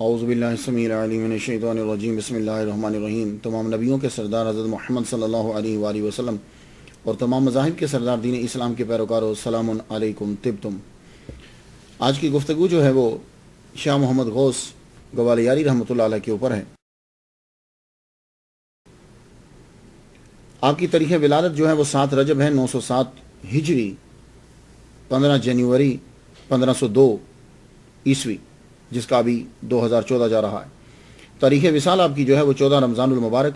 اعوذ باللہ السمیع العلیم من الشیطان الرجیم بسم اللہ الرحمن الرحیم۔ تمام نبیوں کے سردار حضرت محمد صلی اللہ علیہ وآلہ وسلم اور تمام مذاہب کے سردار دین اسلام کے پیروکاروں، السلام علیکم طبتم۔ آج کی گفتگو جو ہے وہ شاہ محمد غوث گوالیاری رحمۃ اللہ علیہ کے اوپر ہے۔ آپ کی تاریخ ولادت جو ہے وہ 7 رجب ہے 907 ہجری، 15 جنوری 1502 عیسوی، جس کا ابھی 2014 جا رہا ہے۔ تاریخ وصال آپ کی جو ہے وہ 14 رمضان المبارک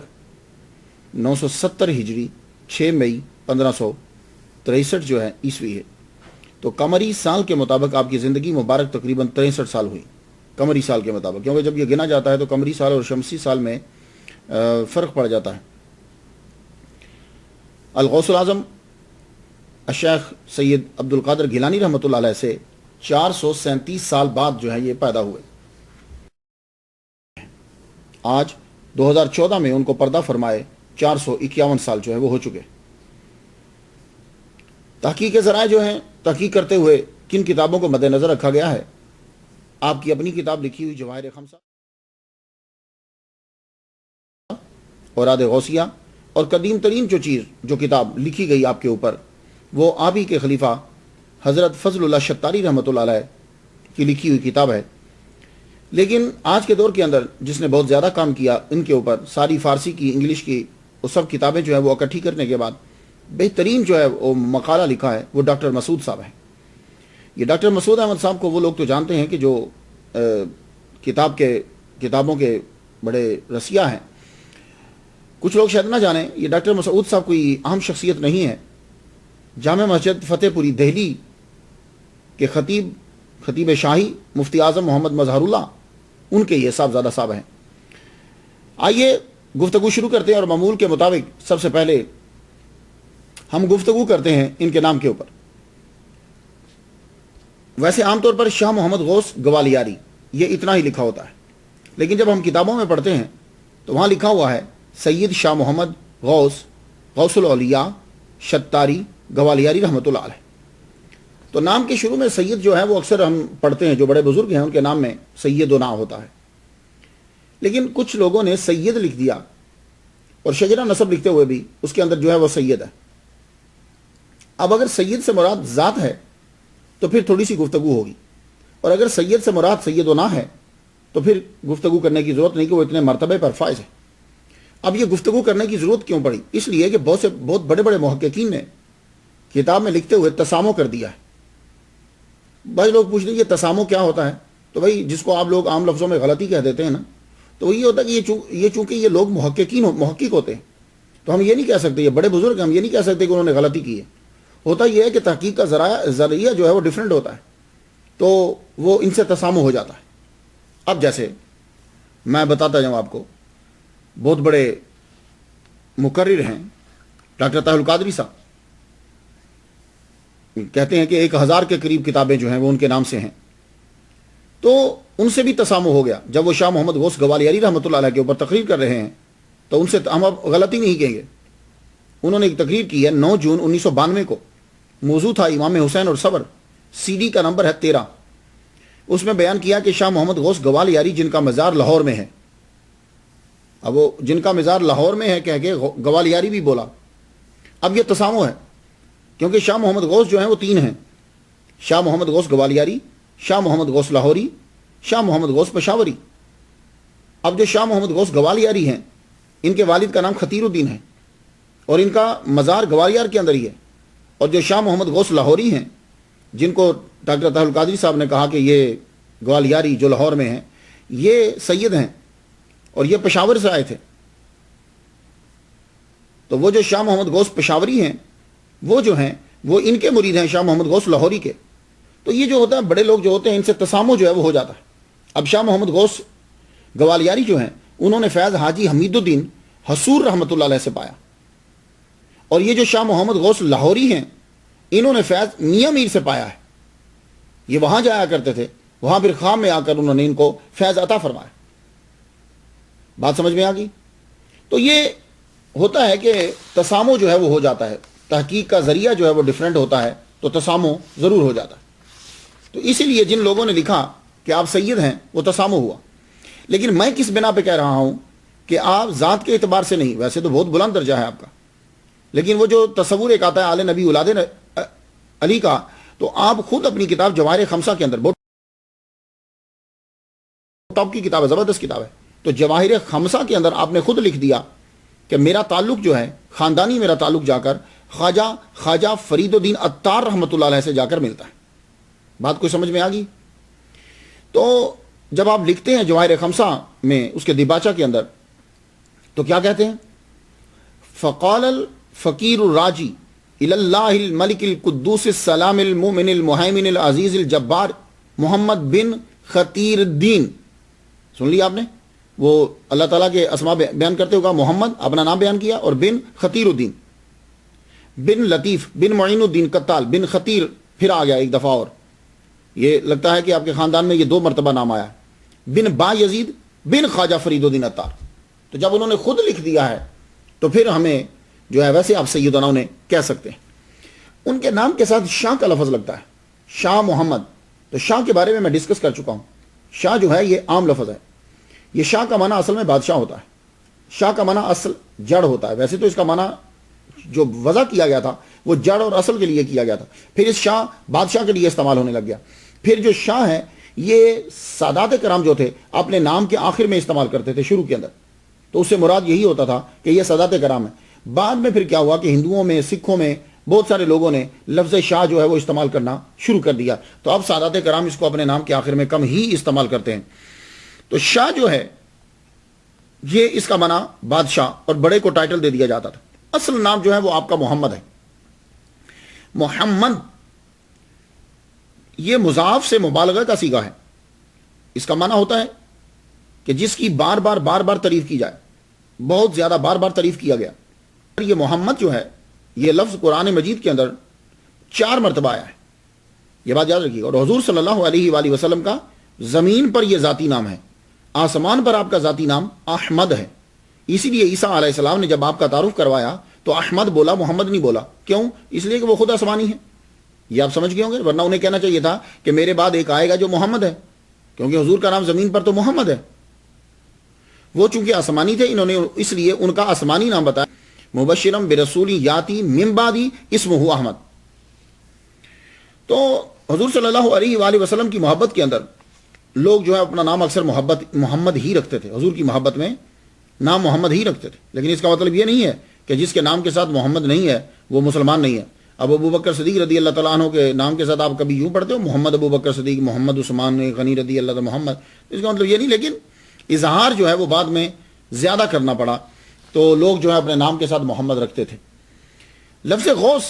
970 ہجری، 6 مئی 1563 جو ہے عیسوی ہے۔ تو قمری سال کے مطابق آپ کی زندگی مبارک تقریباً 63 سال ہوئی، قمری سال کے مطابق، کیونکہ جب یہ گنا جاتا ہے تو قمری سال اور شمسی سال میں فرق پڑ جاتا ہے۔ الغوث الاعظم الشیخ سید عبد القادر گیلانی رحمۃ اللہ علیہ سے 437 سال بعد جو ہے یہ پیدا ہوئے۔ آج 2014 میں ان کو پردہ فرمائے 451 سال جو ہے وہ ہو چکے۔ تحقیق ذرائع جو ہیں تحقیق کرتے ہوئے کن کتابوں کو مد نظر رکھا گیا ہے؟ آپ کی اپنی کتاب لکھی ہوئی جواہر خمسہ، اوراد غوثیہ، اور قدیم ترین جو کتاب لکھی گئی آپ کے اوپر وہ آپ ہی کے خلیفہ حضرت فضل اللہ شتاری رحمۃ اللہ علیہ کی لکھی ہوئی کتاب ہے۔ لیکن آج کے دور کے اندر جس نے بہت زیادہ کام کیا ان کے اوپر، ساری فارسی کی، انگلش کی، وہ سب کتابیں جو ہے وہ اکٹھی کرنے کے بعد بہترین جو ہے وہ مقالہ لکھا ہے وہ ڈاکٹر مسعود صاحب ہے۔ یہ ڈاکٹر مسعود احمد صاحب کو وہ لوگ تو جانتے ہیں کہ جو کتابوں کے بڑے رسیا ہیں۔ کچھ لوگ شاید نہ جانیں، یہ ڈاکٹر مسعود صاحب کوئی عام شخصیت نہیں ہے۔ جامع مسجد فتح پوری دہلی کے خطیب شاہی مفتی اعظم محمد مظہر اللہ، ان کے یہ صاحبزادہ صاحب ہیں۔ آئیے گفتگو شروع کرتے ہیں، اور معمول کے مطابق سب سے پہلے ہم گفتگو کرتے ہیں ان کے نام کے اوپر۔ ویسے عام طور پر شاہ محمد غوث گوالیاری یہ اتنا ہی لکھا ہوتا ہے، لیکن جب ہم کتابوں میں پڑھتے ہیں تو وہاں لکھا ہوا ہے سید شاہ محمد غوث الاولیاء شتاری گوالیاری رحمۃ اللہ علیہ۔ تو نام کے شروع میں سید جو ہے وہ اکثر ہم پڑھتے ہیں، جو بڑے بزرگ ہیں ان کے نام میں سید و نا ہوتا ہے، لیکن کچھ لوگوں نے سید لکھ دیا، اور شجرہ نسب لکھتے ہوئے بھی اس کے اندر جو ہے وہ سید ہے۔ اب اگر سید سے مراد ذات ہے تو پھر تھوڑی سی گفتگو ہوگی، اور اگر سید سے مراد سید و نا ہے تو پھر گفتگو کرنے کی ضرورت نہیں کہ وہ اتنے مرتبے پر فائز ہے۔ اب یہ گفتگو کرنے کی ضرورت کیوں پڑی؟ اس لیے کہ بہت بڑے بڑے محققین نے کتاب میں لکھتے ہوئے تسامو کر دیا ہے۔ بعض لوگ پوچھ لیں یہ تسامو کیا ہوتا ہے؟ تو بھائی جس کو آپ لوگ عام لفظوں میں غلطی کہہ دیتے ہیں نا، تو وہ یہ ہوتا ہے کہ چونکہ یہ لوگ محقق ہوتے ہیں، تو ہم یہ نہیں کہہ سکتے، یہ بڑے بزرگ ہم یہ نہیں کہہ سکتے کہ انہوں نے غلطی کی ہے۔ ہوتا یہ ہے کہ تحقیق کا ذریعہ جو ہے وہ ڈیفرنٹ ہوتا ہے، تو وہ ان سے تسامو ہو جاتا ہے۔ اب جیسے میں بتاتا جاؤں آپ کو، بہت بڑے مقرر ہیں ڈاکٹر طاہر القادری صاحب، کہتے ہیں کہ 1000 کے قریب کتابیں جو ہیں وہ ان کے نام سے ہیں۔ تو ان سے بھی تسامو ہو گیا۔ جب وہ شاہ محمد غوث گوالیاری رحمۃ اللہ علیہ کے اوپر تقریر کر رہے ہیں تو ان سے ہم اب غلطی نہیں کہیں گے۔ انہوں نے ایک تقریر کی ہے 9 جون 1992 کو، موضوع تھا امام حسین اور صبر، سی ڈی کا نمبر ہے 13۔ اس میں بیان کیا کہ شاہ محمد غوث گوالیاری جن کا مزار لاہور میں ہے، اب وہ جن کا مزار لاہور میں ہے کہہ کے گوالیاری بھی بولا۔ اب یہ تسامو ہے، کیونکہ شاہ محمد غوث جو ہیں وہ 3 ہیں، شاہ محمد غوث گوالیاری، شاہ محمد غوث لاہوری، شاہ محمد غوث پشاوری۔ اب جو شاہ محمد غوث گوالیاری ہیں ان کے والد کا نام خطیر الدین ہے، اور ان کا مزار گوالیار کے اندر ہی ہے۔ اور جو شاہ محمد غوث لاہوری ہیں جن کو ڈاکٹر طاہر القادری صاحب نے کہا کہ یہ گوالیاری جو لاہور میں ہیں یہ سید ہیں اور یہ پشاور سے آئے تھے، تو وہ جو شاہ محمد غوث پشاوری ہیں وہ جو ہیں وہ ان کے مرید ہیں شاہ محمد غوث لاہوری کے۔ تو یہ جو ہوتا ہے بڑے لوگ جو ہوتے ہیں ان سے تسامو جو ہے وہ ہو جاتا ہے۔ اب شاہ محمد غوث گوالیاری جو ہیں انہوں نے فیض حاجی حمید الدین حصور رحمۃ اللہ علیہ سے پایا، اور یہ جو شاہ محمد غوث لاہوری ہیں انہوں نے فیض میاں میر سے پایا ہے۔ یہ وہاں جایا کرتے تھے، وہاں پھر خام میں آ کر انہوں نے ان کو فیض عطا فرمایا۔ بات سمجھ میں آ گئی؟ تو یہ ہوتا ہے کہ تسامو جو ہے وہ ہو جاتا ہے، تحقیق کا ذریعہ جو ہے وہ ڈیفرنٹ ہوتا ہے تو تسامو ضرور ہو جاتا ہے۔ تو اسی لیے جن لوگوں نے لکھا کہ آپ سید ہیں وہ تسامو ہوا۔ لیکن میں کس بنا پہ کہہ رہا ہوں کہ آپ ذات کے اعتبار سے نہیں، ویسے تو بہت بلند درجہ ہے آپ کا، لیکن وہ جو تصور ایک آتا ہے آل نبی اولاد علی کا، تو آپ خود اپنی کتاب جواہر خمسہ کے اندر، بہت ٹاپ کی کتاب ہے، زبردست کتاب ہے، تو جواہر خمسہ کے اندر آپ نے خود لکھ دیا کہ میرا تعلق جو ہے خاندانی، میرا تعلق جا کر خواجہ فرید الدین عطار رحمۃ اللہ علیہ سے جا کر ملتا ہے۔ بات کوئی سمجھ میں آ گئی؟ تو جب آپ لکھتے ہیں جواہر خمسہ میں اس کے دیباچہ کے اندر، تو کیا کہتے ہیں؟ فقال الفقیر الراجی الی اللہ الملک القدوس السلام المؤمن المہیمن العزیز الجبار محمد بن خطیر الدین۔ سن لیا آپ نے؟ وہ اللہ تعالیٰ کے اسماء بیان کرتے ہوگا، محمد اپنا نام بیان کیا، اور بن خطیر الدین، بن لطیف، بن معین الدین قتال، بن خطیر پھر آ گیا ایک دفعہ، اور یہ لگتا ہے کہ آپ کے خاندان میں یہ 2 مرتبہ نام آیا ہے، بن با یزید، بن خواجہ فرید الدین عطار۔ تو جب انہوں نے خود لکھ دیا ہے تو پھر ہمیں جو ہے ویسے آپ سیدنا انہیں کہہ سکتے ہیں۔ ان کے نام کے ساتھ شاہ کا لفظ لگتا ہے، شاہ محمد۔ تو شاہ کے بارے میں ڈسکس کر چکا ہوں۔ شاہ جو ہے یہ عام لفظ ہے، یہ شاہ کا معنی اصل میں بادشاہ ہوتا ہے، شاہ کا معنی اصل جڑ ہوتا ہے۔ ویسے تو اس کا معنی جو وضع کیا گیا تھا وہ جڑ اور اصل کے لیے کیا گیا تھا، پھر اس شاہ بادشاہ کے لیے استعمال ہونے لگ گیا۔ پھر جو شاہ ہے یہ سادات کرام جو تھے اپنے نام کے آخر میں استعمال کرتے تھے شروع کے اندر، تو اس سے مراد یہی ہوتا تھا کہ یہ سادات کرام ہے۔ بعد میں پھر کیا ہوا کہ ہندوؤں میں، سکھوں میں بہت سارے لوگوں نے لفظ شاہ جو ہے وہ استعمال کرنا شروع کر دیا، تو اب سادات کرام اس کو اپنے نام کے آخر میں کم ہی استعمال کرتے ہیں۔ تو شاہ جو ہے یہ اس کا معنی بادشاہ، اور بڑے کو ٹائٹل دے دیا جاتا تھا۔ اصل نام جو ہے وہ آپ کا محمد ہے۔ محمد یہ مضاف سے مبالغہ کا صیغہ ہے، اس کا معنی ہوتا ہے کہ جس کی بار بار تعریف کی جائے، بہت زیادہ بار تعریف کیا گیا۔ یہ محمد جو ہے یہ لفظ قرآن مجید کے اندر 4 مرتبہ آیا ہے، یہ بات یاد رکھیے۔ اور حضور صلی اللہ علیہ وآلہ وسلم کا زمین پر یہ ذاتی نام ہے، آسمان پر آپ کا ذاتی نام احمد ہے۔ اسی لیے عیسیٰ علیہ السلام نے جب آپ کا تعارف کروایا تو احمد بولا، محمد نہیں بولا۔ کیوں؟ اس لیے کہ وہ خود آسمانی ہے، یہ آپ سمجھ گئے ہوں گے، ورنہ انہیں کہنا چاہیے تھا کہ میرے بعد ایک آئے گا جو محمد ہے، کیونکہ حضور کا نام زمین پر تو محمد ہے۔ وہ چونکہ آسمانی تھے، انہوں نے اس لیے ان کا آسمانی نام بتایا، مبشرم برسول یاتی من بعدی اسمہ احمد۔ تو حضور صلی اللہ علیہ وآلہ وسلم کی محبت کے اندر لوگ جو ہے اپنا نام اکثر محمد ہی رکھتے تھے، حضور کی محبت میں نام محمد ہی رکھتے تھے، لیکن اس کا مطلب یہ نہیں ہے کہ جس کے نام کے ساتھ محمد نہیں ہے وہ مسلمان نہیں ہے۔ اب ابو بکر صدیق رضی اللہ تعالیٰ عنہ کے نام کے ساتھ آپ کبھی یوں پڑھتے ہو محمد ابو بکر صدیق، محمد عثمان غنی رضی اللہ تعالیٰ محمد، اس کا مطلب یہ نہیں، لیکن اظہار جو ہے وہ بعد میں زیادہ کرنا پڑا، تو لوگ جو ہے اپنے نام کے ساتھ محمد رکھتے تھے۔ لفظ غوث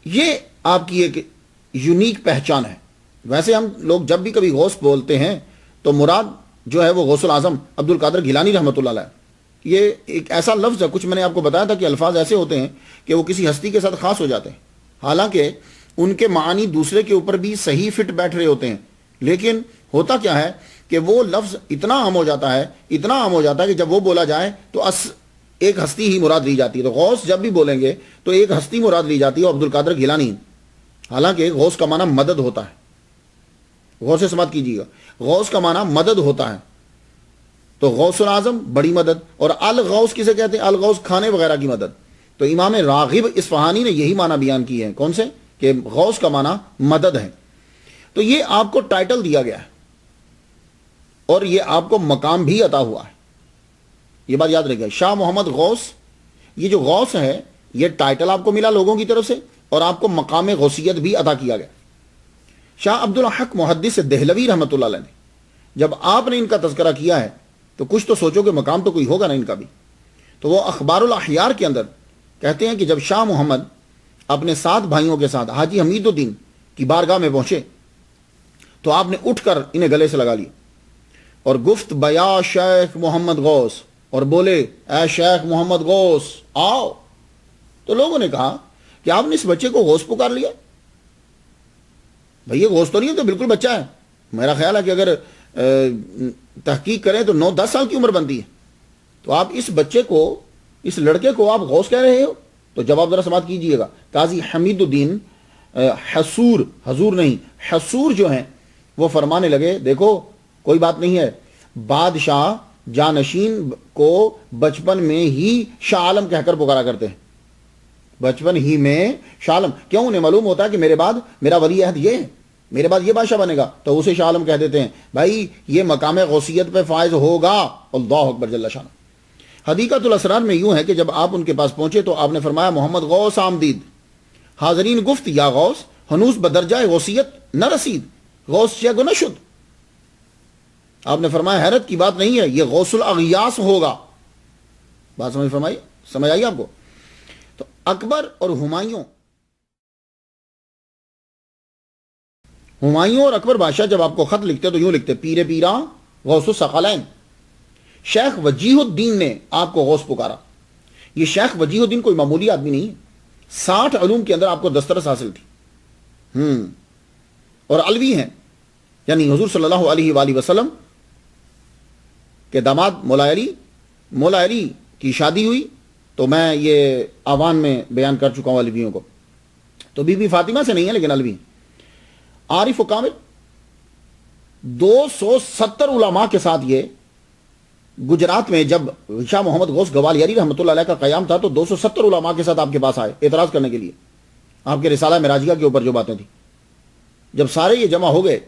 یہ آپ کی ایک یونیک پہچان ہے۔ ویسے ہم لوگ جب بھی کبھی غوث بولتے ہیں تو مراد جو ہے وہ غوث العظم عبد القادر گیلانی رحمۃ اللہ علیہ، یہ ایک ایسا لفظ ہے، کچھ میں نے آپ کو بتایا تھا کہ الفاظ ایسے ہوتے ہیں کہ وہ کسی ہستی کے ساتھ خاص ہو جاتے ہیں، حالانکہ ان کے معانی دوسرے کے اوپر بھی صحیح فٹ بیٹھ رہے ہوتے ہیں، لیکن ہوتا کیا ہے کہ وہ لفظ اتنا عام ہو جاتا ہے کہ جب وہ بولا جائے تو ایک ہستی ہی مراد لی جاتی ہے۔ تو غوث جب بھی بولیں گے تو ایک ہستی مراد لی جاتی ہے، عبد القادر گیلانی، حالانکہ غوث کا معنی مدد ہوتا ہے۔ غور سے سماعت کیجیے گا، غوث کا معنی مدد ہوتا ہے، تو غوث العظم بڑی مدد، اور الغوث کسے کہتے ہیں؟ الغوث کھانے وغیرہ کی مدد۔ تو امام راغب اصفہانی نے یہی معنی بیان کی ہے، کون سے؟ کہ غوث کا معنی مدد ہے۔ تو یہ آپ کو ٹائٹل دیا گیا ہے اور یہ آپ کو مقام بھی عطا ہوا ہے، یہ بات یاد رکھیے۔ شاہ محمد غوث، یہ جو غوث ہے یہ ٹائٹل آپ کو ملا لوگوں کی طرف سے، اور آپ کو مقام غوثیت بھی عطا کیا گیا۔ شاہ عبد الحق محدث دہلوی رحمۃ اللہ علیہ نے جب آپ نے ان کا تذکرہ کیا ہے تو کچھ تو سوچو کہ مقام تو کوئی ہوگا نا ان کا بھی، تو وہ اخبار الاحیار کے اندر کہتے ہیں کہ جب شاہ محمد اپنے 7 بھائیوں کے ساتھ حاجی حمید الدین کی بارگاہ میں پہنچے تو آپ نے اٹھ کر انہیں گلے سے لگا لیا اور گفت بیا شیخ محمد غوث، اور بولے اے شیخ محمد غوث آؤ۔ تو لوگوں نے کہا کہ آپ نے اس بچے کو غوث پکار لیا، بھئی یہ غوث تو نہیں ہے، تو بالکل بچہ ہے، میرا خیال ہے کہ اگر تحقیق کریں تو 9-10 سال کی عمر بنتی ہے، تو آپ اس بچے کو، اس لڑکے کو آپ غوث کہہ رہے ہو؟ تو جواب ذرا سماعت کیجئے گا۔ قاضی حمید الدین حضور نہیں، حصور جو ہیں وہ فرمانے لگے دیکھو کوئی بات نہیں ہے، بادشاہ جانشین کو بچپن میں ہی شاہ عالم کہہ کر پکارا کرتے ہیں. بچپن ہی میں شاہ عالم. کیوں؟ انہیں معلوم ہوتا ہے کہ میرے بعد میرا ولی عہد یہ ہے، میرے بعد یہ بادشاہ بنے گا، تو اسے شاہ عالم کہہ دیتے ہیں. بھائی یہ مقام غوثیت پہ فائز ہوگا. اللہ اکبر جل شانہ. حدیقۃ الاسرار میں یوں ہے کہ جب آپ ان کے پاس پہنچے تو آپ نے فرمایا محمد غوث آمدید. حاضرین گفت یا غوث ہنوز بدرجہ غوثیت نہ رسید، غوث چیک نہ شد. آپ نے فرمایا حیرت کی بات نہیں ہے، یہ غوث الاغیاث ہوگا. بات سمجھ آئی آپ کو؟ تو اکبر اور ہمایوں اور اکبر بادشاہ جب آپ کو خط لکھتے تو یوں لکھتے پیر پیرا غوث الثقلین. شیخ وجیہ الدین نے آپ کو غوث پکارا. یہ شیخ وجیہ الدین کوئی معمولی آدمی نہیں ہے، 60 علوم کے اندر آپ کو دسترس حاصل تھی. اور علوی ہیں، یعنی حضور صلی اللہ علیہ وآلہ وسلم کے داماد مولا علی کی شادی ہوئی تو میں یہ آوان میں بیان کر چکا ہوں علویوں کو. تو بی بی فاطمہ سے نہیں ہے لیکن علوی. عارف و کامل 270 علماء کے ساتھ یہ گجرات میں جب شاہ محمد غوث گوالیاری رحمۃ اللہ علیہ کا قیام تھا تو 270 علماء کے ساتھ آپ کے پاس آئے اعتراض کرنے کے لیے آپ کے رسالہ معراجیہ کے اوپر جو باتیں تھیں. جب سارے یہ جمع ہو گئے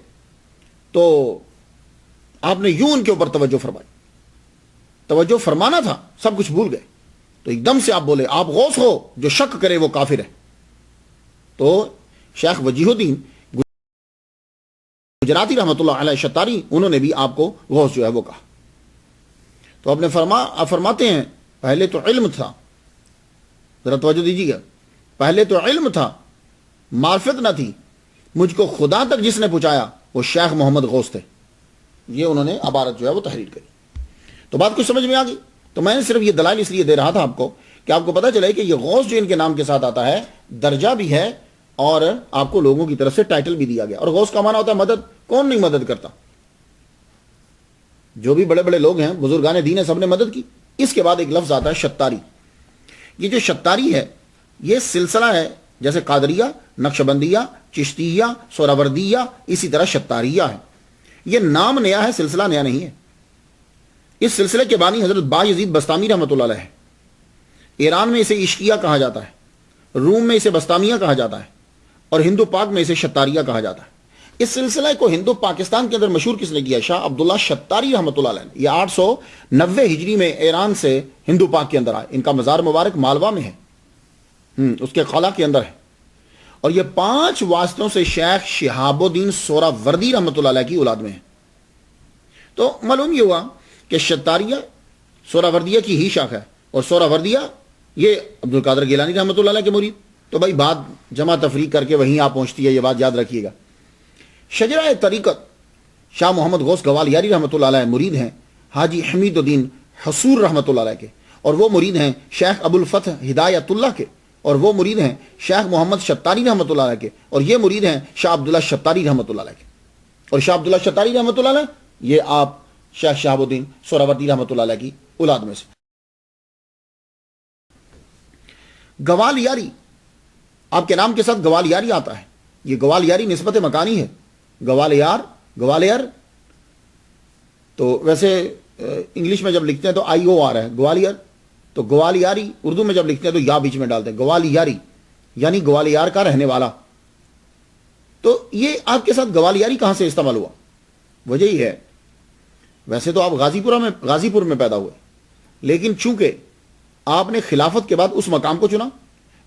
تو آپ نے یوں ان کے اوپر توجہ فرمائی. توجہ فرمانا تھا، سب کچھ بھول گئے. تو ایک دم سے آپ بولے آپ غوث ہو، جو شک کرے وہ کافر ہے. تو شیخ وجیہ الدین گجراتی رحمۃ اللہ علیہ شتاری انہوں نے بھی آپ کو غوث جو ہے وہ کہا. تو آپ نے فرماتے ہیں پہلے تو علم تھا، ذرا توجہ دیجیے گا، پہلے تو علم تھا، معرفت نہ تھی، مجھ کو خدا تک جس نے پہنچایا وہ شیخ محمد غوث تھے. یہ انہوں نے عبارت جو ہے وہ تحریر کری. تو بات کچھ سمجھ میں آ گئی. تو میں نے صرف یہ دلائل اس لیے دے رہا تھا آپ کو کہ آپ کو پتہ چلے کہ یہ غوث جو ان کے نام کے ساتھ آتا ہے درجہ بھی ہے اور آپ کو لوگوں کی طرف سے ٹائٹل بھی دیا گیا. اور غوث کا معنی ہوتا ہے مدد. کون نہیں مدد کرتا؟ جو بھی بڑے بڑے لوگ ہیں بزرگان دین ہیں سب نے مدد کی. اس کے بعد ایک لفظ آتا ہے شتاری. یہ جو شتاری ہے یہ سلسلہ ہے، جیسے قادریہ، نقشبندیہ، چشتیہ، سہروردیہ، اسی طرح شتاریہ ہے. یہ نام نیا ہے، سلسلہ نیا نہیں ہے. اس سلسلے کے بانی حضرت بایزید بستامی رحمۃ اللہ علیہ ہے. ایران میں اسے عشقیہ کہا جاتا ہے، روم میں اسے بستامیہ کہا جاتا ہے اور ہندو پاک میں اسے شتاریہ کہا جاتا ہے. اس سلسلے کو ہندو پاکستان کے اندر مشہور کس نے کیا؟ شاہ عبداللہ شتاری رحمۃ اللہ علیہ. یہ 890 ہجری میں ایران سے ہندو پاک کے اندر آئے. ان کا مزار مبارک مالوا میں ہے، اس کے قلعہ کے اندر ہے. اور یہ 5 واسطوں سے شیخ شہاب الدین سہروردی رحمۃ اللہ علیہ کی اولاد میں ہے. تو معلوم یہ ہوا کہ شتاریہ سہروردیہ کی ہی شاخ ہے اور سہروردیہ یہ عبد القادر گیلانی رحمۃ اللہ علیہ کے مرید. تو بھائی بات جمع تفریق کر کے وہیں آپ پہنچتی ہے، یہ بات یاد رکھیے گا. شجرہ طریقت شاہ محمد غوث گوالیاری رحمۃ اللہ علیہ مرید ہیں حاجی حمید الدین حصور رحمۃ اللہ علیہ کے، اور وہ مرید ہیں شیخ ابو الفتح ہدایت اللہ کے، اور وہ مرید ہیں شیخ محمد شتاری رحمۃ اللہ علیہ کے، اور یہ مرید ہیں شاہ عبداللہ شتاری رحمۃ اللہ علیہ کے. اور شاہ عبداللہ شتاری رحمۃ اللہ علیہ یہ آپ شیخ شہاب الدین سہروردی رحمۃ اللہ علیہ کی اولاد میں سے. گوالیاری آپ کے نام کے ساتھ گوالیاری آتا ہے. یہ گوالیاری نسبت مکانی ہے. گوالیر تو ویسے انگلش میں جب لکھتے ہیں تو آئی او آ رہا ہے گوالیر. تو گوالیاری اردو میں جب لکھتے ہیں تو یا بیچ میں ڈالتے ہیں. گوالیاری یعنی گوالیار کا رہنے والا. تو یہ آپ کے ساتھ گوالیاری کہاں سے استعمال ہوا؟ وجہ ہی ہے، ویسے تو آپ غازی پور میں پیدا ہوئے، لیکن چونکہ آپ نے خلافت کے بعد اس مقام کو چنا،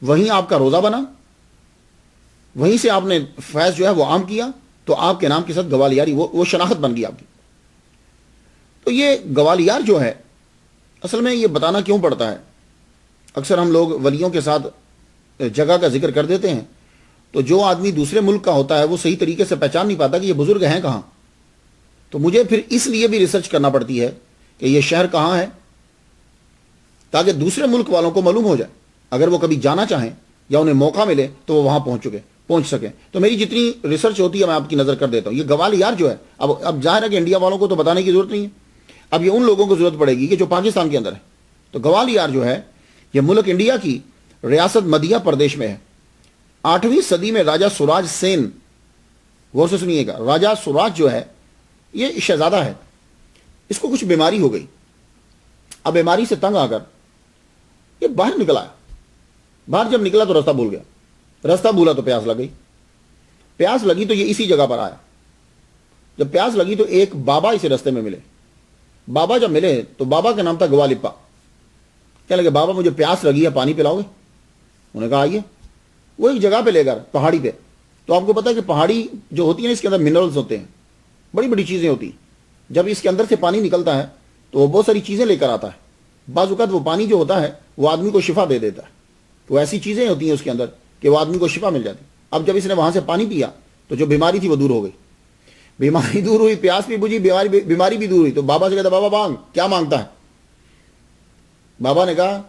وہیں آپ کا روزہ بنا، وہیں سے آپ نے فیض جو ہے وہ عام کیا، تو آپ کے نام کے ساتھ گوالیاری وہ شناخت بن گئی آپ کی. تو یہ گوالیار جو ہے اصل میں یہ بتانا کیوں پڑتا ہے، اکثر ہم لوگ ولیوں کے ساتھ جگہ کا ذکر کر دیتے ہیں تو جو آدمی دوسرے ملک کا ہوتا ہے وہ صحیح طریقے سے پہچان نہیں پاتا کہ یہ بزرگ ہیں کہاں. تو مجھے پھر اس لیے بھی ریسرچ کرنا پڑتی ہے کہ یہ شہر کہاں ہے، تاکہ دوسرے ملک والوں کو معلوم ہو جائے، اگر وہ کبھی جانا چاہیں یا انہیں موقع ملے تو وہ وہاں پہنچ سکیں. تو میری جتنی ریسرچ ہوتی ہے میں آپ کی نظر کر دیتا ہوں. یہ گوالیار جو ہے اب ظاہر ہے کہ انڈیا والوں کو تو بتانے کی ضرورت نہیں ہے، اب یہ ان لوگوں کو ضرورت پڑے گی کہ جو پاکستان کے اندر ہے. تو گوالیار جو ہے یہ ملک انڈیا کی ریاست مدھیہ پردیش میں ہے. 8ویں صدی میں راجہ سوراج سین، غور سے سنیے گا، راجہ سوراج جو ہے یہ شہزادہ ہے، اس کو کچھ بیماری ہو گئی. اب بیماری سے تنگ آ کر یہ باہر نکل آیا. باہر جب نکلا تو راستہ بھول گیا. راستہ بھولا تو پیاس لگ گئی. پیاس لگی تو یہ اسی جگہ پر آیا. جب پیاس لگی تو ایک بابا اسے راستے میں ملے. بابا جب ملے تو بابا کا نام تھا گوالیپا. کہنے لگے بابا مجھے پیاس لگی ہے, پانی پلاؤ گے؟ انہوں نے کہا آئیے. وہ ایک جگہ پہ لے کر پہاڑی پہ. تو آپ کو پتا ہے کہ پہاڑی جو ہوتی ہے نا اس کے اندر منرلز ہوتے ہیں, بڑی بڑی چیزیں ہوتی ہیں. جب اس کے اندر سے پانی نکلتا ہے تو وہ بہت ساری چیزیں لے کر آتا ہے. بعض اوقات وہ پانی جو ہوتا ہے وہ آدمی کو شفا دے دیتا ہے. تو ایسی چیزیں ہوتی ہیں اس کے اندر کہ وہ آدمی کو شفا مل جاتی. اب جب اس نے وہاں سے پانی پیا تو جو بیماری تھی وہ دور ہو گئی. بیماری دور ہوئی, پیاس بھی بجھی, بیماری بھی دور ہوئی. تو بابا سے کہتا بابا مانگ, کیا مانگتا ہے؟ بابا نے کہا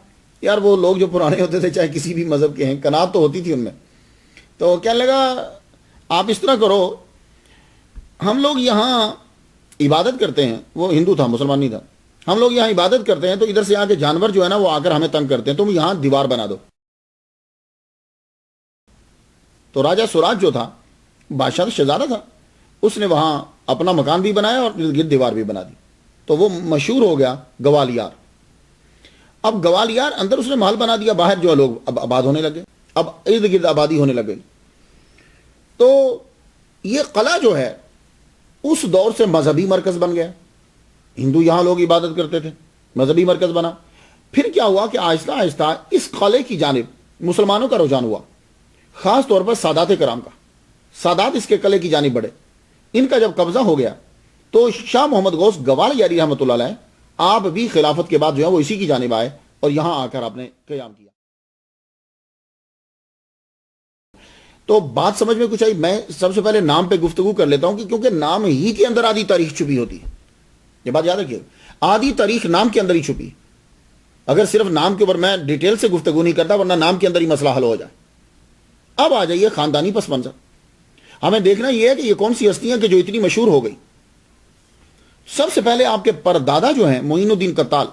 یار وہ لوگ جو پرانے ہوتے تھے چاہے کسی بھی مذہب کے ہیں, قناعت تو ہوتی تھی ان میں. تو کہنے لگا آپ اس طرح کرو, ہم لوگ یہاں عبادت کرتے ہیں. وہ ہندو تھا, مسلمان نہیں تھا. ہم لوگ یہاں عبادت کرتے ہیں تو ادھر سے آ کے جانور جو ہے نا وہ آ کر ہمیں تنگ کرتے ہیں, تم یہاں دیوار بنا دو. تو راجہ سوراج جو تھا, بادشاہ شہزادہ تھا, اس نے وہاں اپنا مکان بھی بنایا اور ارد گرد دیوار بھی بنا دی. تو وہ مشہور ہو گیا گوالیار. اب گوالیار اندر اس نے محل بنا دیا, باہر جو لوگ اب آباد ہونے لگے, اب ارد گرد آبادی ہونے لگے. تو یہ قلعہ جو ہے اس دور سے مذہبی مرکز بن گیا. ہندو یہاں لوگ عبادت کرتے تھے, مذہبی مرکز بنا. پھر کیا ہوا کہ آہستہ آہستہ اس قلعے کی جانب مسلمانوں کا رجحان ہوا, خاص طور پر سادات کرام کا. سادات اس کے قلعے کی جانب بڑھے. ان کا جب قبضہ ہو گیا تو شاہ محمد غوث گوالیاری رحمۃ اللہ علیہ آپ بھی خلافت کے بعد جو ہے وہ اسی کی جانب آئے اور یہاں آ کر آپ نے قیام کیا. تو بات سمجھ میں کچھ آئی؟ میں سب سے پہلے نام پہ گفتگو کر لیتا ہوں کہ کیونکہ نام ہی کے اندر آدھی تاریخ چھپی ہوتی ہے. یہ بات یاد رکھیے, آدھی تاریخ نام کے اندر ہی چھپی. اگر صرف نام کے اوپر میں ڈیٹیل سے گفتگو نہیں کرتا ورنہ نام کے اندر ہی مسئلہ حل ہو جائے. اب آ جائیے خاندانی پس منظر. ہمیں دیکھنا یہ ہے کہ یہ کون سی ہستیاں کہ جو اتنی مشہور ہو گئی. سب سے پہلے آپ کے پردادا جو ہیں معین الدین قتال,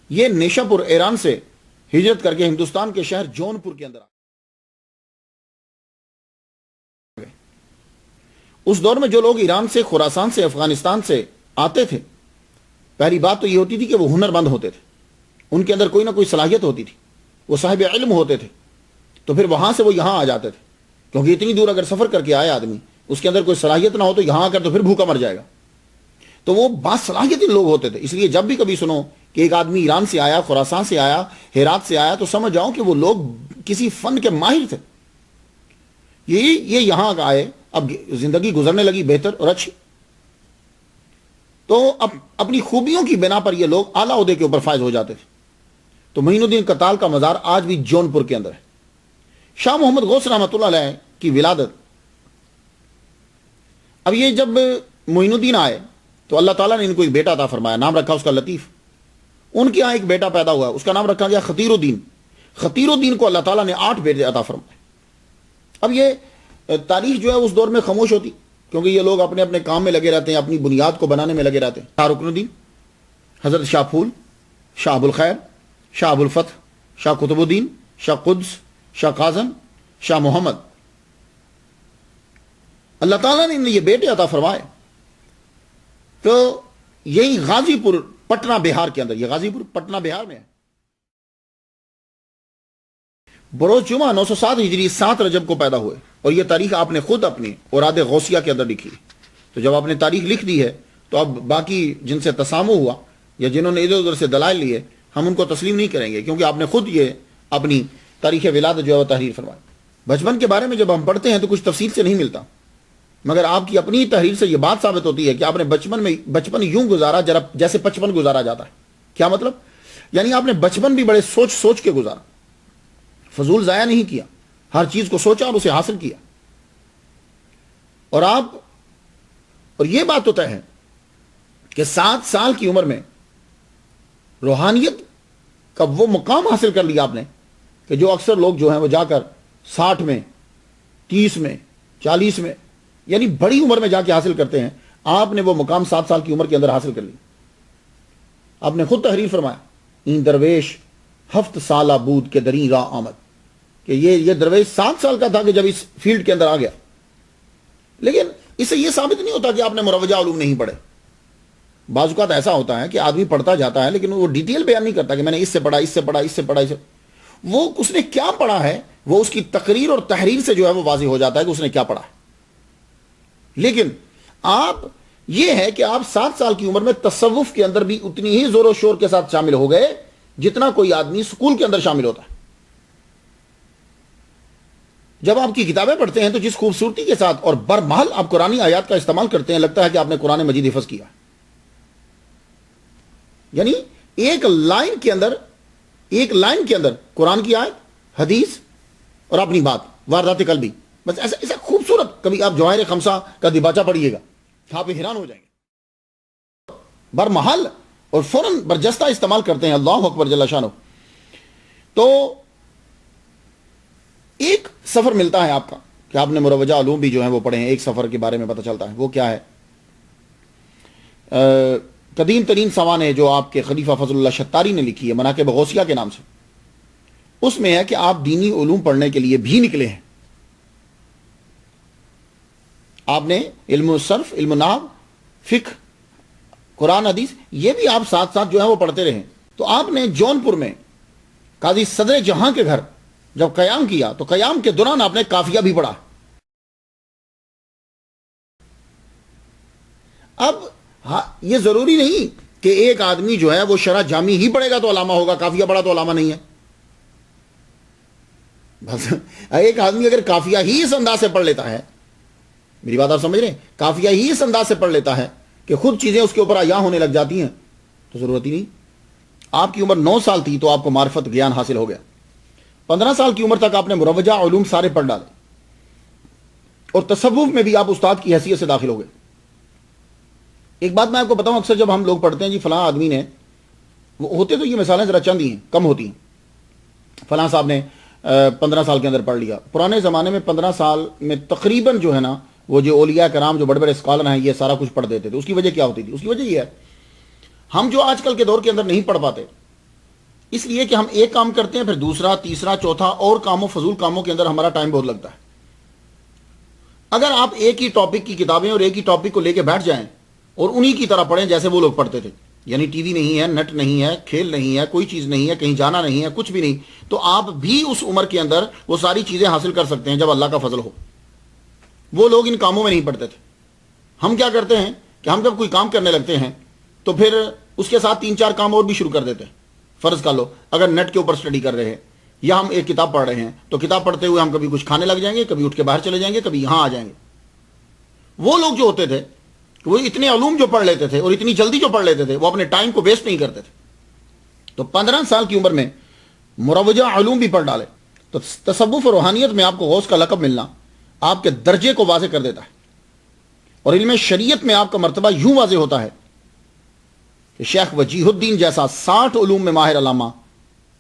یہ نیشا پور ایران سے ہجرت کر کے ہندوستان کے شہر جون پور کے اندر آ گئے. اس دور میں جو لوگ ایران سے, خراسان سے, افغانستان سے آتے تھے, پہلی بات تو یہ ہوتی تھی کہ وہ ہنر مند ہوتے تھے, ان کے اندر کوئی نہ کوئی صلاحیت ہوتی تھی, وہ صاحب علم ہوتے تھے. تو پھر وہاں سے وہ یہاں آ جاتے تھے, کیونکہ اتنی دور اگر سفر کر کے آئے آدمی, اس کے اندر کوئی صلاحیت نہ ہو تو یہاں آ کر تو پھر بھوکا مر جائے گا. تو وہ باصلاحیت لوگ ہوتے تھے. اس لیے جب بھی کبھی سنو کہ ایک آدمی ایران سے آیا, خراسان سے آیا, ہرات سے آیا, تو سمجھ جاؤ کہ وہ لوگ کسی فن کے ماہر تھے. یہ یہاں آئے, اب زندگی گزرنے لگی بہتر اور اچھی. تو اب اپنی خوبیوں کی بنا پر یہ لوگ اعلیٰ عہدے کے اوپر فائز ہو جاتے تھے. تو معین الدین قتال کا مزار آج بھی جون پور کے اندر ہے. شاہ محمد غوث رحمۃ اللہ علیہ کی ولادت, اب یہ جب معین الدین آئے تو اللہ تعالیٰ نے ان کو ایک بیٹا عطا فرمایا, نام رکھا اس کا لطیف. ان کے یہاں ایک بیٹا پیدا ہوا, اس کا نام رکھا گیا خطیر الدین. خطیر الدین کو اللہ تعالیٰ نے 8 بیٹے عطا فرمائے. اب یہ تاریخ جو ہے اس دور میں خاموش ہوتی, کیونکہ یہ لوگ اپنے اپنے کام میں لگے رہتے ہیں, اپنی بنیاد کو بنانے میں لگے رہتے ہیں. شاہ رکن الدین, حضرت شاہ پھول, شاہ ابو الخیر, شاہ ابو الفتح, شاہ قطب الدین, شاہ قدس, شاہ قاسم, شاہ محمد. اللہ تعالیٰ نے انہیں یہ بیٹے عطا فرمائے. تو یہی غازی پور پٹنہ بہار کے اندر, یہ غازی پور پٹنہ بہار میں ہے, بروز جمعہ 907 ہجری 7 رجب کو پیدا ہوئے. اور یہ تاریخ آپ نے خود اپنی اوراد غوثیہ کے اندر لکھی. تو جب آپ نے تاریخ لکھ دی ہے تو اب باقی جن سے تسامح ہوا یا جنہوں نے ادھر ادھر سے دلائل لیے, ہم ان کو تسلیم نہیں کریں گے, کیونکہ آپ نے خود یہ اپنی تاریخ ولادت جو ہے وہ تحریر فرمائی. بچپن کے بارے میں جب ہم پڑھتے ہیں تو کچھ تفصیل سے نہیں ملتا, مگر آپ کی اپنی تحریر سے یہ بات ثابت ہوتی ہے کہ آپ نے بچپن یوں گزارا جیسے 55 گزارا جاتا ہے. کیا مطلب؟ یعنی آپ نے بچپن بھی بڑے سوچ کے گزارا, فضول ضائع نہیں کیا, ہر چیز کو سوچا اور اسے حاصل کیا. اور یہ بات تو طے ہے کہ 7 سال کی عمر میں روحانیت کا وہ مقام حاصل کر لیا آپ نے کہ جو اکثر لوگ جو ہیں وہ جا کر 60 میں, 30 میں, 40 میں, یعنی بڑی عمر میں جا کے حاصل کرتے ہیں. آپ نے وہ مقام 7 سال کی عمر کے اندر حاصل کر لی. آپ نے خود تحریر فرمایا, این درویش 7 سالہ بود کے دریں راہ آمد, کہ یہ درویش 7 سال کا تھا کہ جب اس فیلڈ کے اندر آ گیا. لیکن اس سے یہ ثابت نہیں ہوتا کہ آپ نے مروجہ علوم نہیں پڑھے. بعض اوقات ایسا ہوتا ہے کہ آدمی پڑھتا جاتا ہے لیکن وہ ڈیٹیل بیان نہیں کرتا کہ میں نے اس سے پڑھا، اس سے پڑھا، اس سے پڑھا، وہ اس نے کیا پڑھا ہے وہ اس کی تقریر اور تحریر سے جو ہے وہ واضح ہو جاتا ہے کہ اس نے کیا پڑھا ہے. لیکن آپ یہ ہے کہ آپ 7 سال کی عمر میں تصوف کے اندر بھی اتنی ہی زور و شور کے ساتھ شامل ہو گئے جتنا کوئی آدمی سکول کے اندر شامل ہوتا ہے. جب آپ کی کتابیں پڑھتے ہیں تو جس خوبصورتی کے ساتھ اور برمحل آپ قرآنی آیات کا استعمال کرتے ہیں لگتا ہے کہ آپ نے قرآن مجید حفظ کیا. یعنی ایک لائن کے اندر قرآن کی آیت، حدیث اور اپنی بات، واردات قلبی، بس ایسا خوبصورت. کبھی آپ جواہر خمسہ کا دیباچہ پڑھیے گا، آپ حیران ہو جائیں گے. برمحل اور فوراً برجستہ استعمال کرتے ہیں. اللہ اکبر جل شانہ. تو ایک سفر ملتا ہے آپ کا کہ آپ نے مروجہ علوم بھی جو ہیں وہ پڑھے ہیں. ایک سفر کے بارے میں پتہ چلتا ہے. وہ کیا ہے؟ قدیم ترین سوانح جو آپ کے خلیفہ فضل اللہ شتاری نے لکھی ہے مناقب غوثیہ کے نام سے، اس میں ہے کہ آپ دینی علوم پڑھنے کے لیے بھی نکلے ہیں. آپ نے علم صرف، علم نحو، فقہ، قرآن حدیث، یہ بھی آپ ساتھ ساتھ جو ہے وہ پڑھتے رہے. تو آپ نے جونپور میں قاضی صدر جہاں کے گھر جب قیام کیا تو قیام کے دوران آپ نے قافیہ بھی پڑھا. اب یہ ضروری نہیں کہ ایک آدمی جو ہے وہ شرح جامی ہی پڑھے گا تو علامہ ہوگا، قافیہ پڑھا تو علامہ نہیں ہے. بس ایک آدمی اگر قافیہ ہی اس انداز سے پڑھ لیتا ہے، میری بات آپ سمجھ رہے ہیں، قافیہ ہی اس انداز سے پڑھ لیتا ہے کہ خود چیزیں اس کے اوپر عیاں ہونے لگ جاتی ہیں، تو ضرورت ہی نہیں. آپ کی عمر 9 سال تھی تو آپ کو معرفت گیان حاصل ہو گیا. 15 سال کی عمر تک آپ نے مروجہ علوم سارے پڑھ ڈالے اور تصوف میں بھی آپ استاد کی حیثیت سے داخل ہو گئے. ایک بات میں آپ کو بتاؤں، اکثر جب ہم لوگ پڑھتے ہیں جی فلاں آدمی نے، وہ ہوتے تو یہ مثالیں ذرا چند ہی ہیں، کم ہوتی ہیں. فلاں صاحب نے 15 سال کے اندر پڑھ لیا. پرانے زمانے میں 15 سال میں تقریباً جو ہے نا وہ جو اولیاء کرام جو بڑے بڑے اسکالر ہیں یہ سارا کچھ پڑھ دیتے تھے. اس کی وجہ کیا ہوتی تھی؟ اس کی وجہ یہ ہے ہم جو آج کل کے دور کے اندر نہیں پڑھ پاتے اس لیے کہ ہم ایک کام کرتے ہیں پھر دوسرا، تیسرا، چوتھا اور کاموں، فضول کاموں کے اندر ہمارا ٹائم بہت لگتا ہے. اگر آپ ایک ہی ٹاپک کی کتابیں اور ایک ہی ٹاپک کو لے کے بیٹھ جائیں اور انہی کی طرح پڑھیں جیسے وہ لوگ پڑھتے تھے، یعنی ٹی وی نہیں ہے، نیٹ نہیں ہے، کھیل نہیں ہے، کوئی چیز نہیں ہے، کہیں جانا نہیں ہے، کچھ بھی نہیں، تو آپ بھی اس عمر کے اندر وہ ساری چیزیں حاصل کر سکتے ہیں جب اللہ کا فضل ہو. وہ لوگ ان کاموں میں نہیں پڑھتے تھے. ہم کیا کرتے ہیں کہ ہم جب کوئی کام کرنے لگتے ہیں تو پھر اس کے ساتھ 3-4 کام اور بھی شروع کر دیتے ہیں. فرض کر لو اگر نیٹ کے اوپر سٹڈی کر رہے ہیں یا ہم ایک کتاب پڑھ رہے ہیں تو کتاب پڑھتے ہوئے ہم کبھی کچھ کھانے لگ جائیں گے، کبھی اٹھ کے باہر چلے جائیں گے، کبھی یہاں آ جائیں گے. وہ لوگ جو ہوتے تھے وہ اتنے علوم جو پڑھ لیتے تھے اور اتنی جلدی جو پڑھ لیتے تھے وہ اپنے ٹائم کو ویسٹ نہیں کرتے تھے. تو 15 سال کی عمر میں مروجہ علوم بھی پڑھ ڈالے تو تصوف اور روحانیت میں آپ کو غوث کا لقب ملنا آپ کے درجے کو واضح کر دیتا ہے. اور علم شریعت میں آپ کا مرتبہ یوں واضح ہوتا ہے کہ شیخ وجیہ الدین جیسا 60 علوم میں ماہر علامہ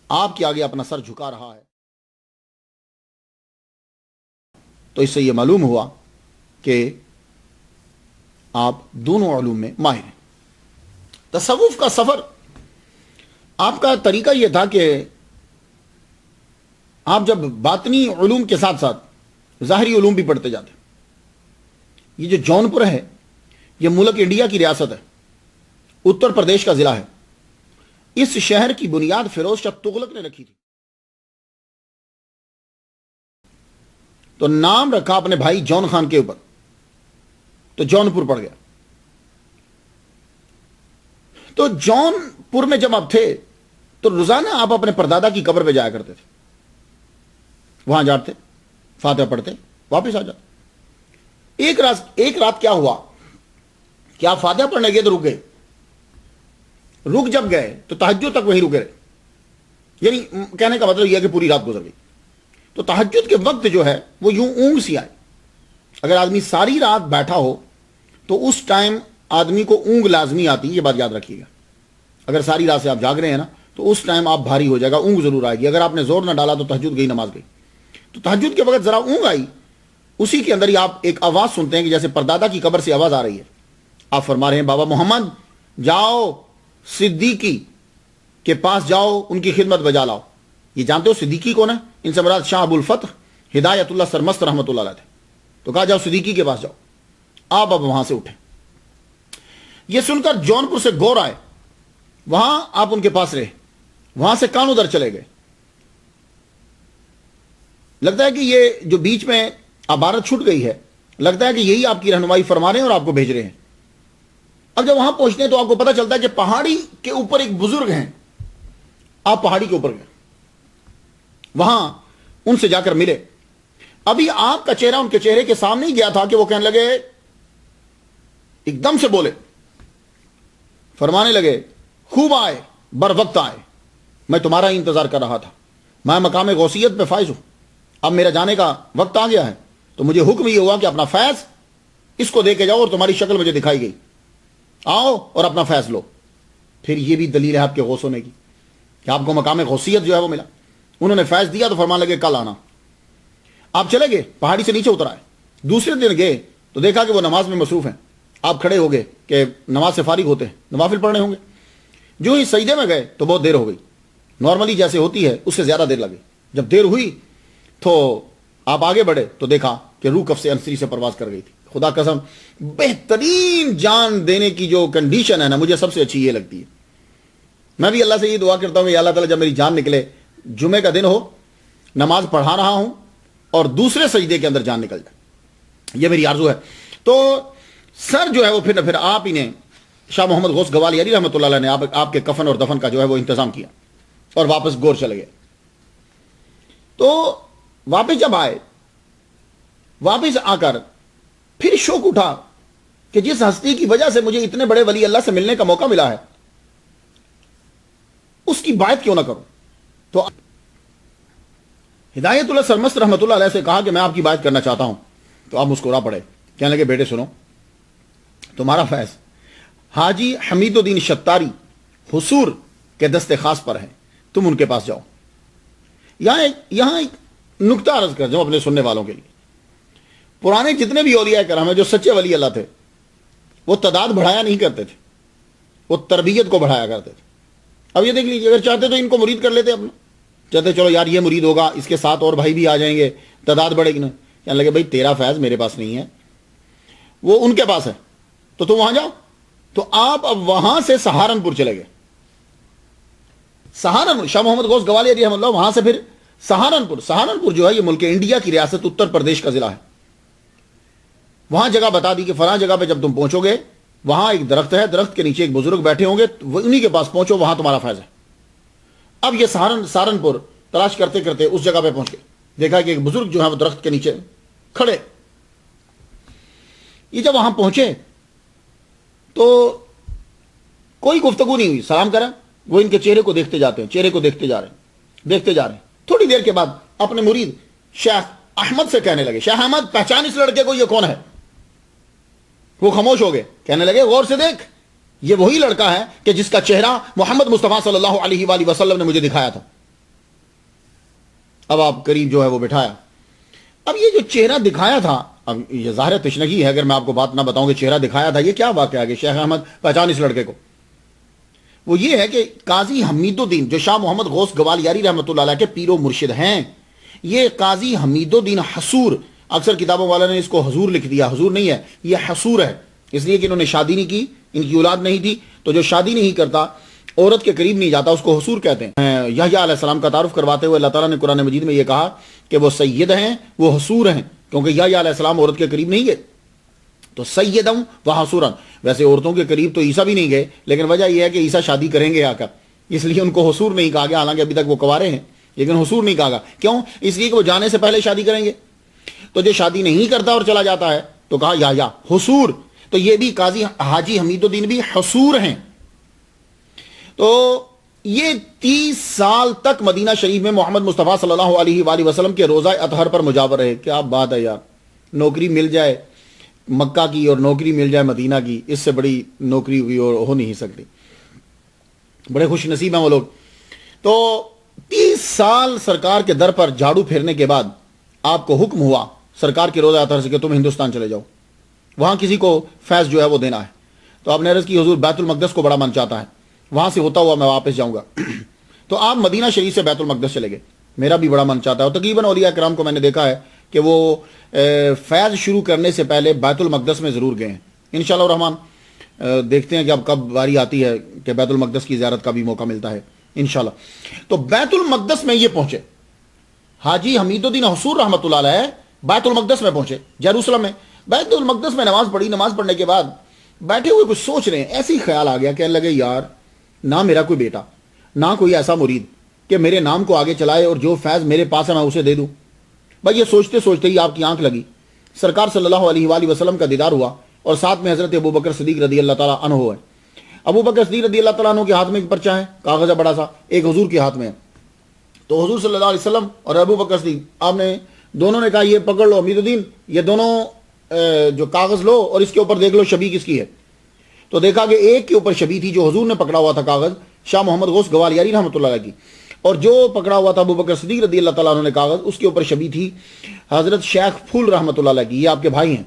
آپ کے آگے اپنا سر جھکا رہا ہے. تو اس سے یہ معلوم ہوا کہ آپ دونوں علوم میں ماہر ہیں. تصوف کا سفر آپ کا طریقہ یہ تھا کہ آپ جب باطنی علوم کے ساتھ ساتھ ظاہری علوم بھی پڑھتے جاتے. یہ جو جونپور ہے یہ ملک انڈیا کی ریاست ہے، اتر پردیش کا ضلع ہے. اس شہر کی بنیاد فیروز شاہ تغلق نے رکھی تھی. تو نام رکھا اپنے بھائی جون خان کے اوپر، تو جونپور پڑ گیا. تو جونپور میں جب آپ تھے تو روزانہ آپ اپنے پردادا کی قبر پہ جایا کرتے تھے، وہاں جاتے، فاتحہ پڑھتے، واپس آ جاتے. ایک رات کیا ہوا کہ آپ فاتحہ پڑھنے گئے تو رک گئے. رک جب گئے تو تہجد تک وہیں رکے رہے. یعنی کہنے کا مطلب یہ ہے کہ پوری رات گزر گئی. تو تہجد کے وقت جو ہے وہ یوں اونگ سی آئے. اگر آدمی ساری رات بیٹھا ہو تو اس ٹائم آدمی کو اونگ لازمی آتی ہے، یہ بات یاد رکھیے گا. اگر ساری رات سے آپ جاگ رہے ہیں نا تو اس ٹائم آپ بھاری ہو جائے گا، اونگ ضرور آئے گی. اگر آپ نے زور نہ ڈالا تو تہجد گئی، نماز گئی. تو تہجد کے وقت ذرا اونگ آئی، اسی کے اندر ہی آپ ایک آواز سنتے ہیں کہ جیسے پردادا کی قبر سے آواز آ رہی ہے. آپ فرما رہے ہیں بابا محمد جاؤ صدیقی کے پاس جاؤ، ان کی خدمت بجا لاؤ. یہ جانتے ہو صدیقی کون ہے؟ ان سے مراد شاہ ابو الفتح ہدایت اللہ سرمست رحمۃ اللہ علیہ تھے. تو کہا جاؤ صدیقی کے پاس جاؤ. آپ اب وہاں سے اٹھے. یہ سن کر جونپور سے گور آئے، وہاں آپ ان کے پاس رہے، وہاں سے کانو در چلے گئے۔ لگتا ہے کہ یہ جو بیچ میں عبارت چھوٹ گئی ہے، لگتا ہے کہ یہی آپ کی رہنمائی فرما رہے ہیں اور آپ کو بھیج رہے ہیں۔ اب جب وہاں پہنچتے ہیں تو آپ کو پتہ چلتا ہے کہ پہاڑی کے اوپر ایک بزرگ ہیں، آپ پہاڑی کے اوپر گئے، وہاں ان سے جا کر ملے۔ ابھی آپ کا چہرہ ان کے چہرے کے سامنے ہی گیا تھا کہ وہ کہنے لگے، ایک دم سے بولے، فرمانے لگے، خوب آئے، بر وقت آئے، میں تمہارا ہی انتظار کر رہا تھا، میں مقام غوثیت پہ فائز ہوں، اب میرا جانے کا وقت آ گیا ہے، تو مجھے حکم یہ ہوا کہ اپنا فیض اس کو دے کے جاؤ، اور تمہاری شکل مجھے دکھائی گئی، آؤ اور اپنا فیض لو۔ پھر یہ بھی دلیل ہے آپ کے غوث ہونے کی کہ آپ کو مقام غوثیت جو ہے وہ ملا۔ انہوں نے فیض دیا تو فرمان لگے کل آنا۔ آپ چلے گئے، پہاڑی سے نیچے اتر آئے، دوسرے دن گئے تو دیکھا کہ وہ نماز میں مصروف ہیں۔ آپ کھڑے ہو گئے کہ نماز سے فارغ ہوتے ہیں، نوافل پڑھنے ہوں گے۔ جو ہی سجدے میں گئے تو بہت دیر ہو گئی، نارملی جیسے ہوتی ہے اس سے زیادہ دیر لگی۔ جب دیر ہوئی تو آپ آگے بڑھے تو دیکھا کہ روح کف سے انصری سے پرواز کر گئی تھی۔ خدا قسم، بہترین جان دینے کی جو کنڈیشن ہے نا، مجھے سب سے اچھی یہ لگتی ہے۔ میں بھی اللہ سے یہ دعا کرتا ہوں کہ اللہ تعالیٰ جب میری جان نکلے، جمعے کا دن ہو، نماز پڑھا رہا ہوں اور دوسرے سجدے کے اندر جان نکل جائے، یہ میری آرزو ہے۔ تو سر جو ہے وہ پھر آپ ہی نے، شاہ محمد غوث گوالیاری رحمۃ اللہ علیہ نے آپ کے کفن اور دفن کا جو ہے وہ انتظام کیا اور واپس گور چلے گئے۔ تو واپس جب آئے، واپس آ کر پھر شوق اٹھا کہ جس ہستی کی وجہ سے مجھے اتنے بڑے ولی اللہ سے ملنے کا موقع ملا ہے، اس کی بات کیوں نہ کروں۔ تو ہدایت اللہ سرمست رحمۃ اللہ علیہ سے کہا کہ میں آپ کی بات کرنا چاہتا ہوں۔ تو آپ مسکرا پڑے، کہنے لگے بیٹے سنو، تمہارا فیض حاجی حمید الدین شتاری حصور کے دست خاص پر ہے، تم ان کے پاس جاؤ۔ یہاں ایک نکتہ عرض کر جاؤ اپنے سننے والوں کے لیے۔ پرانے جتنے بھی اولیاء کرام ہیں جو سچے ولی اللہ تھے، وہ تعداد بڑھایا نہیں کرتے تھے، وہ تربیت کو بڑھایا کرتے تھے۔ اب یہ دیکھ لیجیے، اگر چاہتے تو ان کو مرید کر لیتے اپنا، چاہتے چلو یار یہ مرید ہوگا، اس کے ساتھ اور بھائی بھی آ جائیں گے، تعداد بڑھے گی نا۔ کہنے لگے بھائی تیرا فیض میرے پاس نہیں ہے، وہ ان کے پاس ہے، تو تم وہاں جاؤ۔ تو آپ اب وہاں سے سہارنپور چلے گئے۔ سہارنپور، شاہ محمد غوث گوالیاری رحمۃ اللہ، وہاں سے پھر سہارنپور جو ہے یہ ملک انڈیا کی ریاست اتر پردیش کا ضلع ہے۔ وہاں جگہ بتا دی کہ فلاں جگہ پہ جب تم پہنچو گے، وہاں ایک درخت ہے، درخت کے نیچے ایک بزرگ بیٹھے ہوں گے، وہ انہی کے پاس پہنچو، وہاں تمہارا فیض ہے۔ اب یہ سہارنپور تلاش کرتے کرتے اس جگہ پہ پہنچ گئے، دیکھا کہ ایک بزرگ جو ہے وہ درخت کے نیچے کھڑے۔ یہ جب وہاں پہنچے تو کوئی گفتگو نہیں ہوئی، سلام کرا، وہ ان کے چہرے کو دیکھتے جاتے ہیں، چہرے کو دیکھتے جا رہے ہیں۔ تھوڑی دیر کے بعد اپنے مرید شیخ احمد سے کہنے لگے، شیخ احمد پہچان اس لڑکے کو، یہ کون ہے؟ وہ خاموش ہو گئے، کہنے لگے غور سے دیکھ، یہ وہی لڑکا ہے کہ جس کا چہرہ محمد مصطفیٰ صلی اللہ علیہ وآلہ وسلم نے مجھے دکھایا تھا۔ اب آپ قریب جو ہے وہ بٹھایا۔ اب یہ جو چہرہ دکھایا تھا، اب یہ ظاہر تشنگی ہے اگر میں آپ کو بات نہ بتاؤں کہ چہرہ دکھایا تھا، یہ کیا واقعہ ہے کہ شیخ احمد پہچان اس لڑکے کو؟ وہ یہ ہے کہ قاضی حمید الدین جو شاہ محمد غوث گوالیاری رحمۃ اللہ علیہ کے پیر و مرشد ہیں، یہ قاضی حمید الدین حصور، اکثر کتابوں والا نے اس کو حضور لکھ دیا، حضور نہیں ہے، یہ حصور ہے، اس لیے کہ انہوں نے شادی نہیں کی، ان کی اولاد نہیں تھی، تو جو شادی نہیں کرتا، عورت کے قریب نہیں جاتا، اس کو حصور کہتے ہیں۔ یحییٰ علیہ السلام کا تعارف کرواتے ہوئے اللہ تعالیٰ نے قرآن مجید میں یہ کہا کہ وہ سید ہیں، وہ حصور ہیں، کیونکہ یحییٰ علیہ السلام عورت کے قریب نہیں گئے، تو سیدم و حصورا۔ ویسے عورتوں کے قریب تو عیسیٰ بھی نہیں گئے، لیکن وجہ یہ ہے کہ عیسیٰ شادی کریں گے آ کر، اس لیے ان کو حصور نہیں کہا گیا، حالانکہ ابھی تک وہ کنوارے ہیں، لیکن حصور نہیں کہا گیا۔ کیوں؟ اس لیے کہ وہ جانے سے پہلے شادی کریں گے، تو جو شادی نہیں کرتا اور چلا جاتا ہے تو کہا یحییٰ حصور۔ تو یہ بھی قاضی حاجی حمید الدین بھی حصور ہیں۔ تو یہ 30 سال تک مدینہ شریف میں محمد مصطفیٰ صلی اللہ علیہ وآلہ وسلم کے روزہ اطہر پر مجاور رہے۔ کیا بات ہے یار، نوکری مل جائے مکہ کی اور نوکری مل جائے مدینہ کی، اس سے بڑی نوکری ہوئی اور ہو نہیں سکتی۔ بڑے خوش نصیب ہیں وہ لوگ۔ تو 30 سال سرکار کے در پر جھاڑو پھیرنے کے بعد آپ کو حکم ہوا سرکار کے روزہ اطہر سے کہ تم ہندوستان چلے جاؤ، وہاں کسی کو فیض جو ہے وہ دینا ہے۔ تو آپ نے عرض کی حضور بیت المقدس کو بڑا من چاہتا ہے، وہاں سے ہوتا ہوا میں واپس جاؤں گا۔ تو آپ مدینہ شریف سے بیت المقدس چلے گئے، میرا بھی بڑا من چاہتا ہے، اور تقریباً اولیاء کرام کو میں نے دیکھا ہے کہ وہ فیض شروع کرنے سے پہلے بیت المقدس میں ضرور گئے ہیں انشاءاللہ الرحمن۔ دیکھتے ہیں کہ اب کب باری آتی ہے کہ بیت المقدس کی زیارت کا بھی موقع ملتا ہے انشاءاللہ. تو بیت المقدس میں یہ پہنچے حاجی حمید الدین حصور رحمۃ اللہ علیہ، بیت المقدس میں پہنچے یروشلم میں. بیت المقدس میں نماز پڑھی. نماز پڑھنے کے بعد بیٹھے ہوئے کچھ سوچ رہے ہیں، ایسے ہی خیال آ گیا، کہنے لگے یار نہ میرا کوئی بیٹا، نہ کوئی ایسا مرید کہ میرے نام کو آگے چلائے اور جو فیض میرے پاس ہے میں اسے دے دوں. بھائی یہ سوچتے سوچتے ہی آپ کی آنکھ لگی، سرکار صلی اللہ علیہ وآلہ وسلم کا دیدار ہوا، اور ساتھ میں حضرت ابو بکر صدیق رضی اللہ تعالیٰ عنہ ہے. ابو بکر صدیق رضی اللہ تعالیٰ عنہ کے ہاتھ میں ایک پرچہ ہے، کاغذ ہے بڑا سا، ایک حضور کے ہاتھ میں ہے. تو حضور صلی اللہ علیہ وسلم اور ابو بکر صدیق آپ نے دونوں نے کہا یہ پکڑ لو حمید الدین، یہ دونوں جو کاغذ لو اور اس کے اوپر دیکھ لو شبیہ کس کی ہے. تو دیکھا کہ ایک کے اوپر شبیہ تھی جو حضور نے پکڑا ہوا تھا کاغذ، شاہ محمد غوث گوالیاری رحمۃ اللہ علیہ کی، اور جو پکڑا ہوا تھا ابو بکر صدیق رضی اللہ تعالیٰ عنہ نے کاغذ، اس کے اوپر شبیہ تھی حضرت شیخ پھول رحمۃ اللہ علیہ کی. یہ آپ کے بھائی ہیں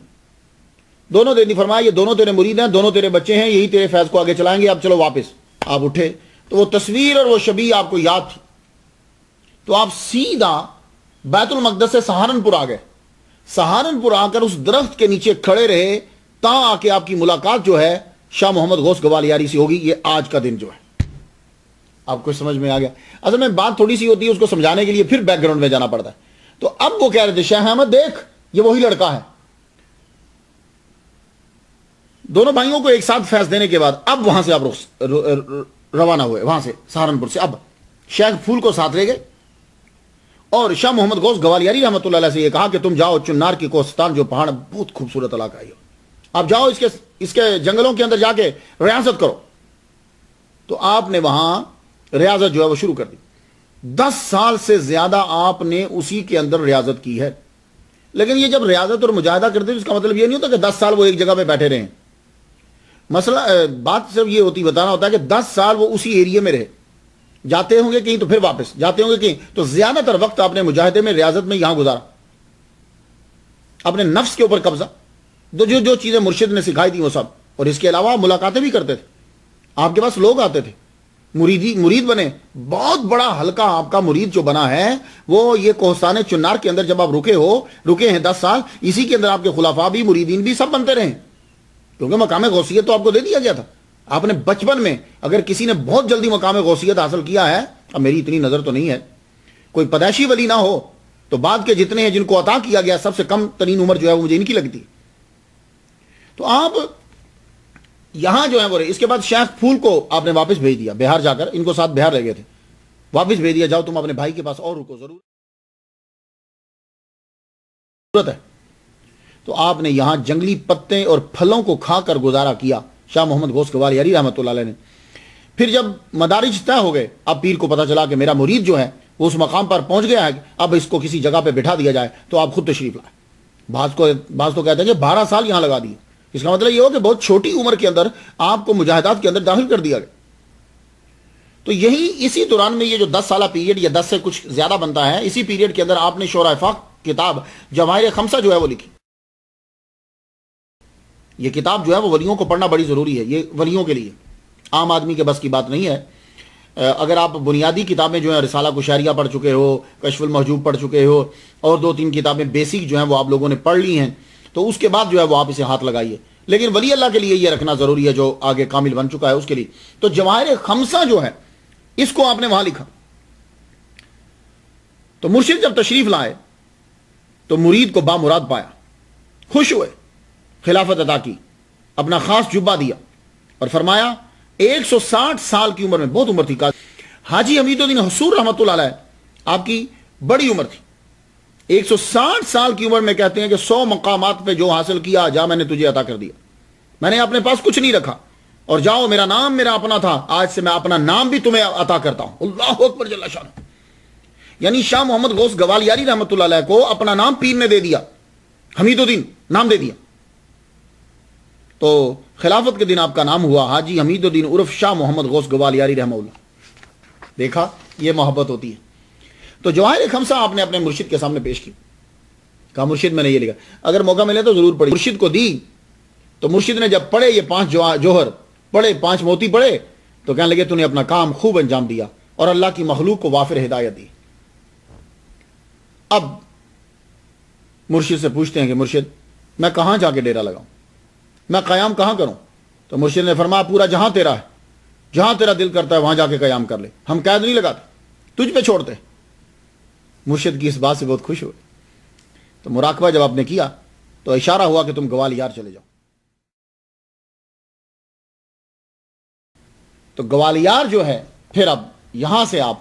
دونوں. دے دی فرمایا یہ دونوں تیرے مرید ہیں، دونوں تیرے بچے ہیں، یہی تیرے فیض کو آگے چلائیں گے، اب چلو واپس. آپ اٹھے تو وہ تصویر اور وہ شبیہ آپ کو یاد تھی. تو آپ سیدھا بیت المقدس سے سہارنپور آ گئے. سہارنپور آ کر اس درخت کے نیچے کھڑے رہے تا آ کے آپ کی ملاقات جو ہے شاہ محمد غوث گوالیاری سے ہوگی. یہ آج کا دن جو ہے آپ کو سمجھ میں آ گیا. اصل میں بات تھوڑی سی ہوتی ہے، اس کو سمجھانے کے لیے پھر بیک گراؤنڈ میں جانا پڑتا ہے. تو اب وہ کہہ رہے تھے شیخ احمد دیکھ یہ وہی لڑکا ہے. دونوں بھائیوں کو ایک ساتھ فیض دینے کے بعد اب وہاں سے آپ روانہ ہوئے، وہاں سے سہارنپور سے. اب شیخ پھول کو ساتھ لے گئے اور شاہ محمد غوث گوالیاری رحمۃ اللہ علیہ سے یہ کہا کہ تم جاؤ چنار کی کوہستان جو پہاڑ بہت خوبصورت علاقہ ہے، آپ جاؤ اس کے جنگلوں کے اندر جا کے ریاضت کرو. تو آپ نے وہاں ریاضت جو ہے وہ شروع کر دی. 10 سال سے زیادہ آپ نے اسی کے اندر ریاضت کی ہے. لیکن یہ جب ریاضت اور مجاہدہ کرتے ہیں اس کا مطلب یہ نہیں ہوتا کہ 10 سال وہ ایک جگہ پہ بیٹھے رہے. مسئلہ بات صرف یہ ہوتی بتانا ہوتا ہے کہ 10 سال وہ اسی ایریے میں رہے، جاتے ہوں گے کہیں تو پھر واپس جاتے ہوں گے کہیں. تو زیادہ تر وقت آپ نے مجاہدے میں ریاضت میں یہاں گزارا، اپنے نفس کے اوپر قبضہ، جو چیزیں مرشد نے سکھائی تھی وہ سب. اور اس کے علاوہ ملاقاتیں بھی کرتے تھے، آپ کے پاس لوگ آتے تھے، مرید بنے. بہت بڑا حلقہ آپ کا مرید جو بنا ہے وہ یہ کوہستان چنار کے اندر جب آپ رکے ہیں 10 سال، اسی کے اندر آپ کے خلفاء بھی مریدین بھی سب بنتے رہے، کیونکہ مقام غوثیت تو آپ کو دے دیا گیا تھا. آپ نے بچپن میں اگر کسی نے بہت جلدی مقام غوثیت حاصل کیا ہے، اب میری اتنی نظر تو نہیں ہے، کوئی پیدائشی ولی نہ ہو تو بعد کے جتنے ہیں جن کو عطا کیا گیا سب سے کم ترین عمر جو ہے وہ مجھے ان کی لگتی. تو آپ یہاں جو ہے وہ اس کے بعد شیخ پھول کو آپ نے واپس بھیج دیا بہار جا کر، ان کو ساتھ بہار رہ گئے تھے، واپس بھیج دیا جاؤ تم اپنے بھائی کے پاس اور رکو ضرورت ہے. تو آپ نے یہاں جنگلی پتے اور پھلوں کو کھا کر گزارا کیا شاہ محمد غوث گوالیاری رحمۃ اللہ علیہ نے. پھر جب مدارج طے ہو گئے، اب پیر کو پتہ چلا کہ میرا مرید جو ہے وہ اس مقام پر پہنچ گیا ہے، اب اس کو کسی جگہ پہ بٹھا دیا جائے. تو آپ خود تشریف لائے. بعض تو کہتے ہیں کہ 12 سال یہاں لگا دیے. اس کا مطلب یہ ہو کہ بہت چھوٹی عمر کے اندر آپ کو مجاہدات کے اندر داخل کر دیا گیا. تو یہی اسی دوران میں یہ جو 10 سالہ پیریڈ یا 10 سے کچھ زیادہ بنتا ہے، اسی پیریڈ کے اندر آپ نے شورائے فاق کتاب جواہر خمسہ جو ہے وہ لکھی. یہ کتاب جو ہے وہ ولیوں کو پڑھنا بڑی ضروری ہے، یہ ولیوں کے لیے، عام آدمی کے بس کی بات نہیں ہے. اگر آپ بنیادی کتابیں جو ہیں رسالہ کشاریہ پڑھ چکے ہو، کشف المحجوب پڑھ چکے ہو، اور 2-3 کتابیں بیسک جو ہیں وہ آپ لوگوں نے پڑھ لی ہیں، تو اس کے بعد جو ہے وہ آپ اسے ہاتھ لگائیے. لیکن ولی اللہ کے لیے یہ رکھنا ضروری ہے جو آگے کامل بن چکا ہے اس کے لیے. تو جواہر خمسہ جو ہے اس کو آپ نے وہاں لکھا. تو مرشد جب تشریف لائے تو مرید کو بامراد پایا، خوش ہوئے، خلافت عطا کی، اپنا خاص جبہ دیا اور فرمایا 160 سال کی عمر میں، بہت عمر تھی. حاجی حمید الدین حصور رحمۃ اللہ علیہ آپ کی بڑی عمر تھی، 160 سال کی عمر میں کہتے ہیں کہ 100 مقامات پہ جو حاصل کیا جا میں نے تجھے عطا کر دیا، میں نے اپنے پاس کچھ نہیں رکھا، اور جاؤ میرا نام میرا اپنا تھا، آج سے میں اپنا نام بھی تمہیں عطا کرتا ہوں. اللہ اکبر جل شانہ. یعنی شاہ محمد غوث گوالیاری رحمۃ اللہ علیہ کو اپنا نام پیر نے دے دیا، حمید الدین نام دے دیا. تو خلافت کے دن آپ کا نام ہوا حاجی حمید الدین عرف شاہ محمد غوث گوالیاری رحمہ اللہ. دیکھا یہ محبت ہوتی ہے. تو جواہر خمسہ آپ نے اپنے مرشد کے سامنے پیش کی، کہا مرشد میں نے یہ لکھا، اگر موقع ملے تو ضرور پڑھی. مرشد کو دی تو مرشد نے جب پڑھے یہ 5 جوہر پڑھے، 5 موتی پڑھے، تو کہنے لگے تو نے اپنا کام خوب انجام دیا اور اللہ کی مخلوق کو وافر ہدایت دی. اب مرشد سے پوچھتے ہیں کہ مرشد میں کہاں جا کے ڈیرا لگاؤں، میں قیام کہاں کروں؟ تو مرشد نے فرمایا پورا جہاں تیرا ہے، جہاں تیرا دل کرتا ہے وہاں جا کے قیام کر لے، ہم قید نہیں لگاتے، تجھ پہ چھوڑتے۔ مرشد کی اس بات سے بہت خوش ہوئے۔ تو مراقبہ جب آپ نے کیا تو اشارہ ہوا کہ تم گوالیار چلے جاؤ۔ تو گوالیار جو ہے، پھر اب یہاں سے آپ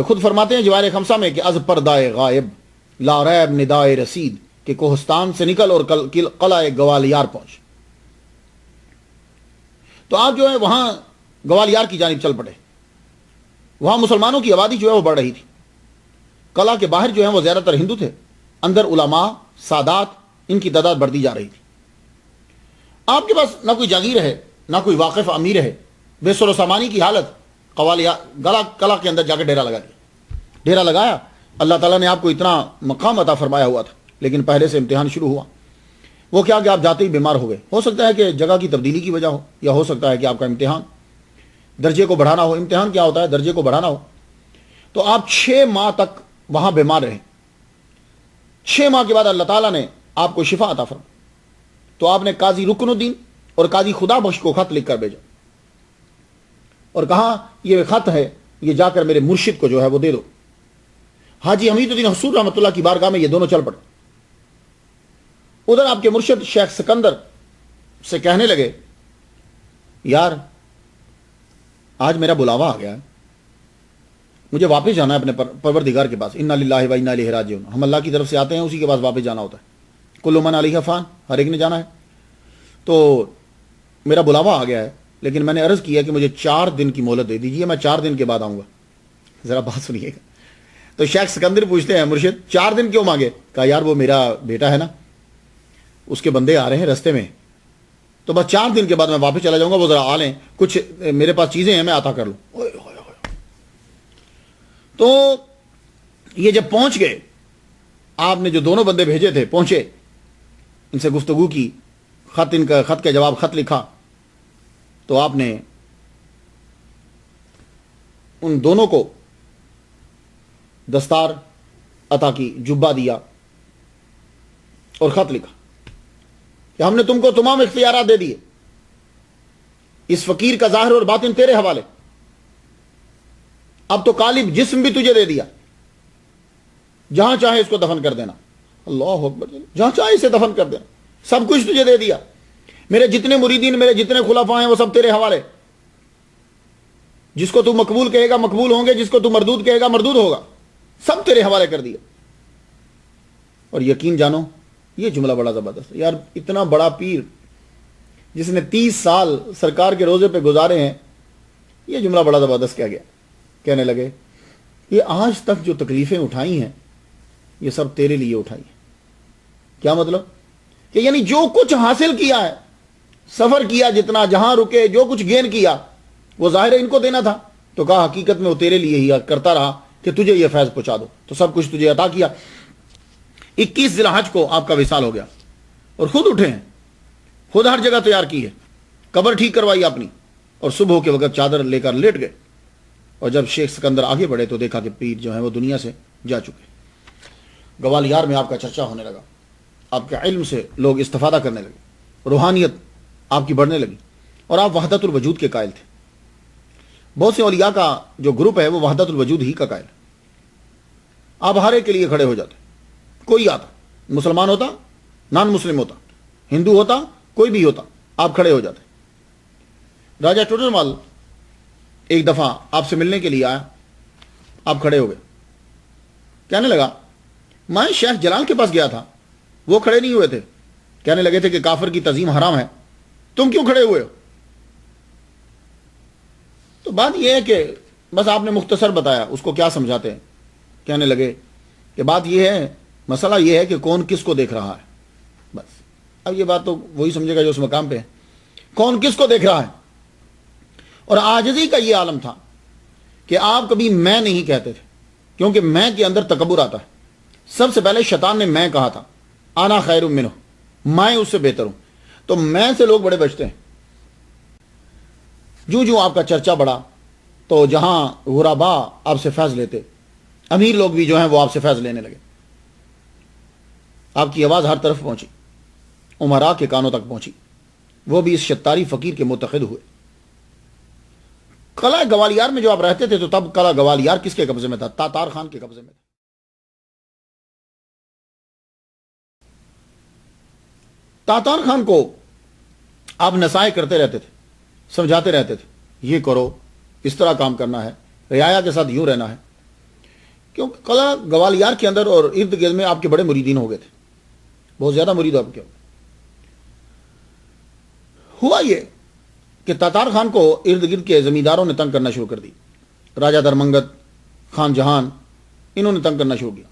خود فرماتے ہیں جواہر خمسہ میں کہ از پردائے غائب لا ریب ندائے رسید، کہ کوہستان سے نکل اور قلعہ گوالیار پہنچ۔ تو آپ جو ہے وہاں گوالیار کی جانب چل پڑے۔ وہاں مسلمانوں کی آبادی جو ہے وہ بڑھ رہی تھی۔ قلعہ کے باہر جو ہے وہ زیادہ تر ہندو تھے، اندر علماء، سادات، ان کی تعداد بڑھتی جا رہی تھی۔ آپ کے پاس نہ کوئی جاگیر ہے، نہ کوئی واقف امیر ہے، بے سر و سامانی کی حالت، قلعہ کے اندر جا کے ڈیرا لگا دیا۔ ڈیرا لگایا، اللہ تعالیٰ نے آپ کو اتنا مقام عطا فرمایا ہوا تھا، لیکن پہلے سے امتحان شروع ہوا۔ وہ کیا کہ آپ جاتے ہی بیمار ہو گئے۔ ہو سکتا ہے کہ جگہ کی تبدیلی کی وجہ ہو، یا ہو سکتا ہے کہ آپ کا امتحان درجے کو بڑھانا ہو۔ امتحان کیا ہوتا ہے؟ درجے کو بڑھانا ہو۔ تو آپ 6 ماہ تک وہاں بیمار رہے۔ 6 ماہ کے بعد اللہ تعالیٰ نے آپ کو شفا عطا فرمایا۔ تو آپ نے قاضی رکن الدین اور قاضی خدا بخش کو خط لکھ کر بھیجا اور کہا یہ خط ہے، یہ جا کر میرے مرشد کو جو ہے وہ دے دو۔ حاجی حمید الدین حصور رحمۃ اللہ کی بارگاہ میں یہ دونوں چل پڑے۔ ادھر آپ کے مرشد شیخ سکندر سے کہنے لگے یار آج میرا بلاوا آ گیا ہے، مجھے واپس جانا ہے اپنے پروردگار کے پاس۔ انا للہ و انا الیہ راجعون، ہم اللہ کی طرف سے آتے ہیں، اسی کے پاس واپس جانا ہوتا ہے۔ کل من علیہ فان، ہر ایک نے جانا ہے۔ تو میرا بلاوا آ گیا ہے، لیکن میں نے عرض کیا کہ مجھے 4 دن کی مہلت دے دیجیے، میں 4 دن کے بعد آؤں گا۔ ذرا بات سنیے گا۔ تو شیخ سکندر پوچھتے ہیں مرشد 4 دن کیوں مانگے؟ کہا یار وہ میرا بیٹا ہے نا، اس کے بندے آ رہے ہیں رستے میں، تو بس 4 دن کے بعد میں واپس چلا جاؤں گا، وہ ذرا آ لیں، کچھ میرے پاس چیزیں ہیں میں عطا کر لوں۔ تو یہ جب پہنچ گئے، آپ نے جو دونوں بندے بھیجے تھے پہنچے، ان سے گفتگو کی، خط کا جواب خط لکھا، تو آپ نے ان دونوں کو دستار عطا کی، جبہ دیا اور خط لکھا کہ ہم نے تم کو تمام اختیارات دے دیے، اس فقیر کا ظاہر اور باطن تیرے حوالے، اب تو قالب جسم بھی تجھے دے دیا، جہاں چاہے اس کو دفن کر دینا۔ اللہ اکبر، جہاں چاہے اسے دفن کر دینا، سب کچھ تجھے دے دیا، میرے جتنے مریدین، میرے جتنے خلفاء ہیں وہ سب تیرے حوالے، جس کو تو مقبول کہے گا مقبول ہوں گے، جس کو تو مردود کہے گا مردود ہوگا، سب تیرے حوالے کر دیا۔ اور یقین جانو یہ جملہ بڑا زبردست ہے یار، اتنا بڑا پیر جس نے 30 سال سرکار کے روزے پہ گزارے ہیں، یہ جملہ بڑا زبردست کہہ گیا۔ کہنے لگے یہ آج تک جو تکلیفیں اٹھائی ہیں یہ سب تیرے لیے اٹھائی ہیں۔ کیا مطلب؟ کہ یعنی جو کچھ حاصل کیا ہے، سفر کیا جتنا، جہاں رکے، جو کچھ گین کیا، وہ ظاہر ان کو دینا تھا، تو کہا حقیقت میں وہ تیرے لیے ہی کرتا رہا کہ تجھے یہ فیض پہنچا دو، تو سب کچھ تجھے عطا کیا۔ 21 ذی الحج کو آپ کا وصال ہو گیا، اور خود اٹھے ہیں، خود ہر جگہ تیار کی ہے، قبر ٹھیک کروائی اپنی، اور صبح کے وقت چادر لے کر لیٹ گئے۔ اور جب شیخ سکندر آگے بڑھے تو دیکھا کہ پیر جو ہیں وہ دنیا سے جا چکے۔ گوالیار میں آپ کا چرچا ہونے لگا، آپ کے علم سے لوگ استفادہ کرنے لگے، روحانیت آپ کی بڑھنے لگی، اور آپ وحدت الوجود کے قائل تھے۔ بہت سے اولیاء کا جو گروپ ہے وہ وحدت الوجود ہی کا قائل ہے۔ آپ ہر ایک کے لیے کھڑے ہو جاتے، کوئی آتا، مسلمان ہوتا، نان مسلم ہوتا، ہندو ہوتا، کوئی بھی ہوتا، آپ کھڑے ہو جاتے۔ راجہ ٹوڈرمل ایک دفعہ آپ سے ملنے کے لیے آیا، آپ کھڑے ہو گئے، کہنے لگا میں شیخ جلال کے پاس گیا تھا، وہ کھڑے نہیں ہوئے تھے، کہنے لگے تھے کہ کافر کی تعظیم حرام ہے، تم کیوں کھڑے ہوئے ہو؟ تو بات یہ ہے کہ بس آپ نے مختصر بتایا، اس کو کیا سمجھاتے ہیں؟ کہنے لگے کہ بات یہ ہے، مسئلہ یہ ہے کہ کون کس کو دیکھ رہا ہے۔ بس اب یہ بات تو وہی سمجھے گا جو اس مقام پہ ہے، کون کس کو دیکھ رہا ہے۔ اور عاجزی کا یہ عالم تھا کہ آپ کبھی میں نہیں کہتے تھے، کیونکہ میں کے اندر تکبر آتا ہے۔ سب سے پہلے شیطان نے میں کہا تھا، انا خیر منہ، میں اس سے بہتر ہوں، تو میں سے لوگ بڑے بچتے ہیں۔ جو آپ کا چرچا بڑھا تو جہاں غربا آپ سے فیض لیتے، امیر لوگ بھی جو ہیں وہ آپ سے فیض لینے لگے، آپ کی آواز ہر طرف پہنچی، امراء کے کانوں تک پہنچی، وہ بھی اس شتاری فقیر کے متحد ہوئے۔ قلعہ گوالیار میں جو آپ رہتے تھے تو تب قلعہ گوالیار کس کے قبضے میں تھا؟ تاتار خان کے قبضے میں تھا۔ تاتار خان کو آپ نصائح کرتے رہتے تھے، سمجھاتے رہتے تھے، یہ کرو، اس طرح کام کرنا ہے، رعایا کے ساتھ یوں رہنا ہے، کیونکہ قلعہ گوالیار کے اندر اور ارد گرد میں آپ کے بڑے مریدین ہو گئے تھے، بہت زیادہ مرید آپ کے ہوا یہ کہ تاتار خان کو ارد گرد کے زمینداروں نے تنگ کرنا شروع کر دی۔ راجہ درمنگت، خان جہان، انہوں نے تنگ کرنا شروع کیا،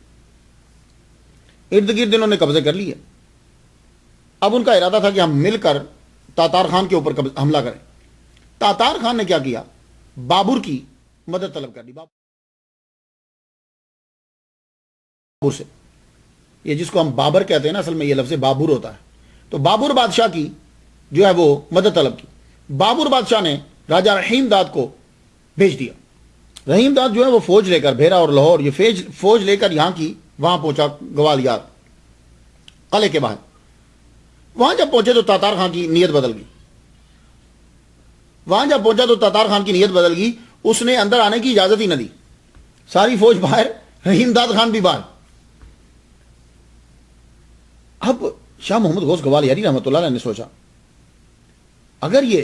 ارد گرد انہوں نے قبضے کر لیے۔ اب ان کا ارادہ تھا کہ ہم مل کر تاتار خان کے اوپر حملہ کریں۔ تاتار خان نے کیا کیا؟ بابر کی مدد طلب کر دی، بابر سے، یہ جس کو ہم بابر کہتے ہیں نا، اصل میں یہ لفظ بابر ہوتا ہے، تو بابر بادشاہ کی جو ہے وہ مدد طلب کی۔ بابر بادشاہ نے راجہ رحیم داد کو بھیج دیا۔ رحیم داد جو ہے وہ فوج لے کر، بھیرا اور لاہور، یہ فوج لے کر یہاں کی وہاں پہنچا گوالیار قلعے کے باہر۔ وہاں جب پہنچے تو تاتار خان کی نیت بدل گئی۔ اس نے اندر آنے کی اجازت ہی نہ دی، ساری فوج باہر، رحیم داد خان بھی باہر۔ اب شاہ محمد غوث گوالیاری رحمۃ اللہ علیہ نے سوچا اگر یہ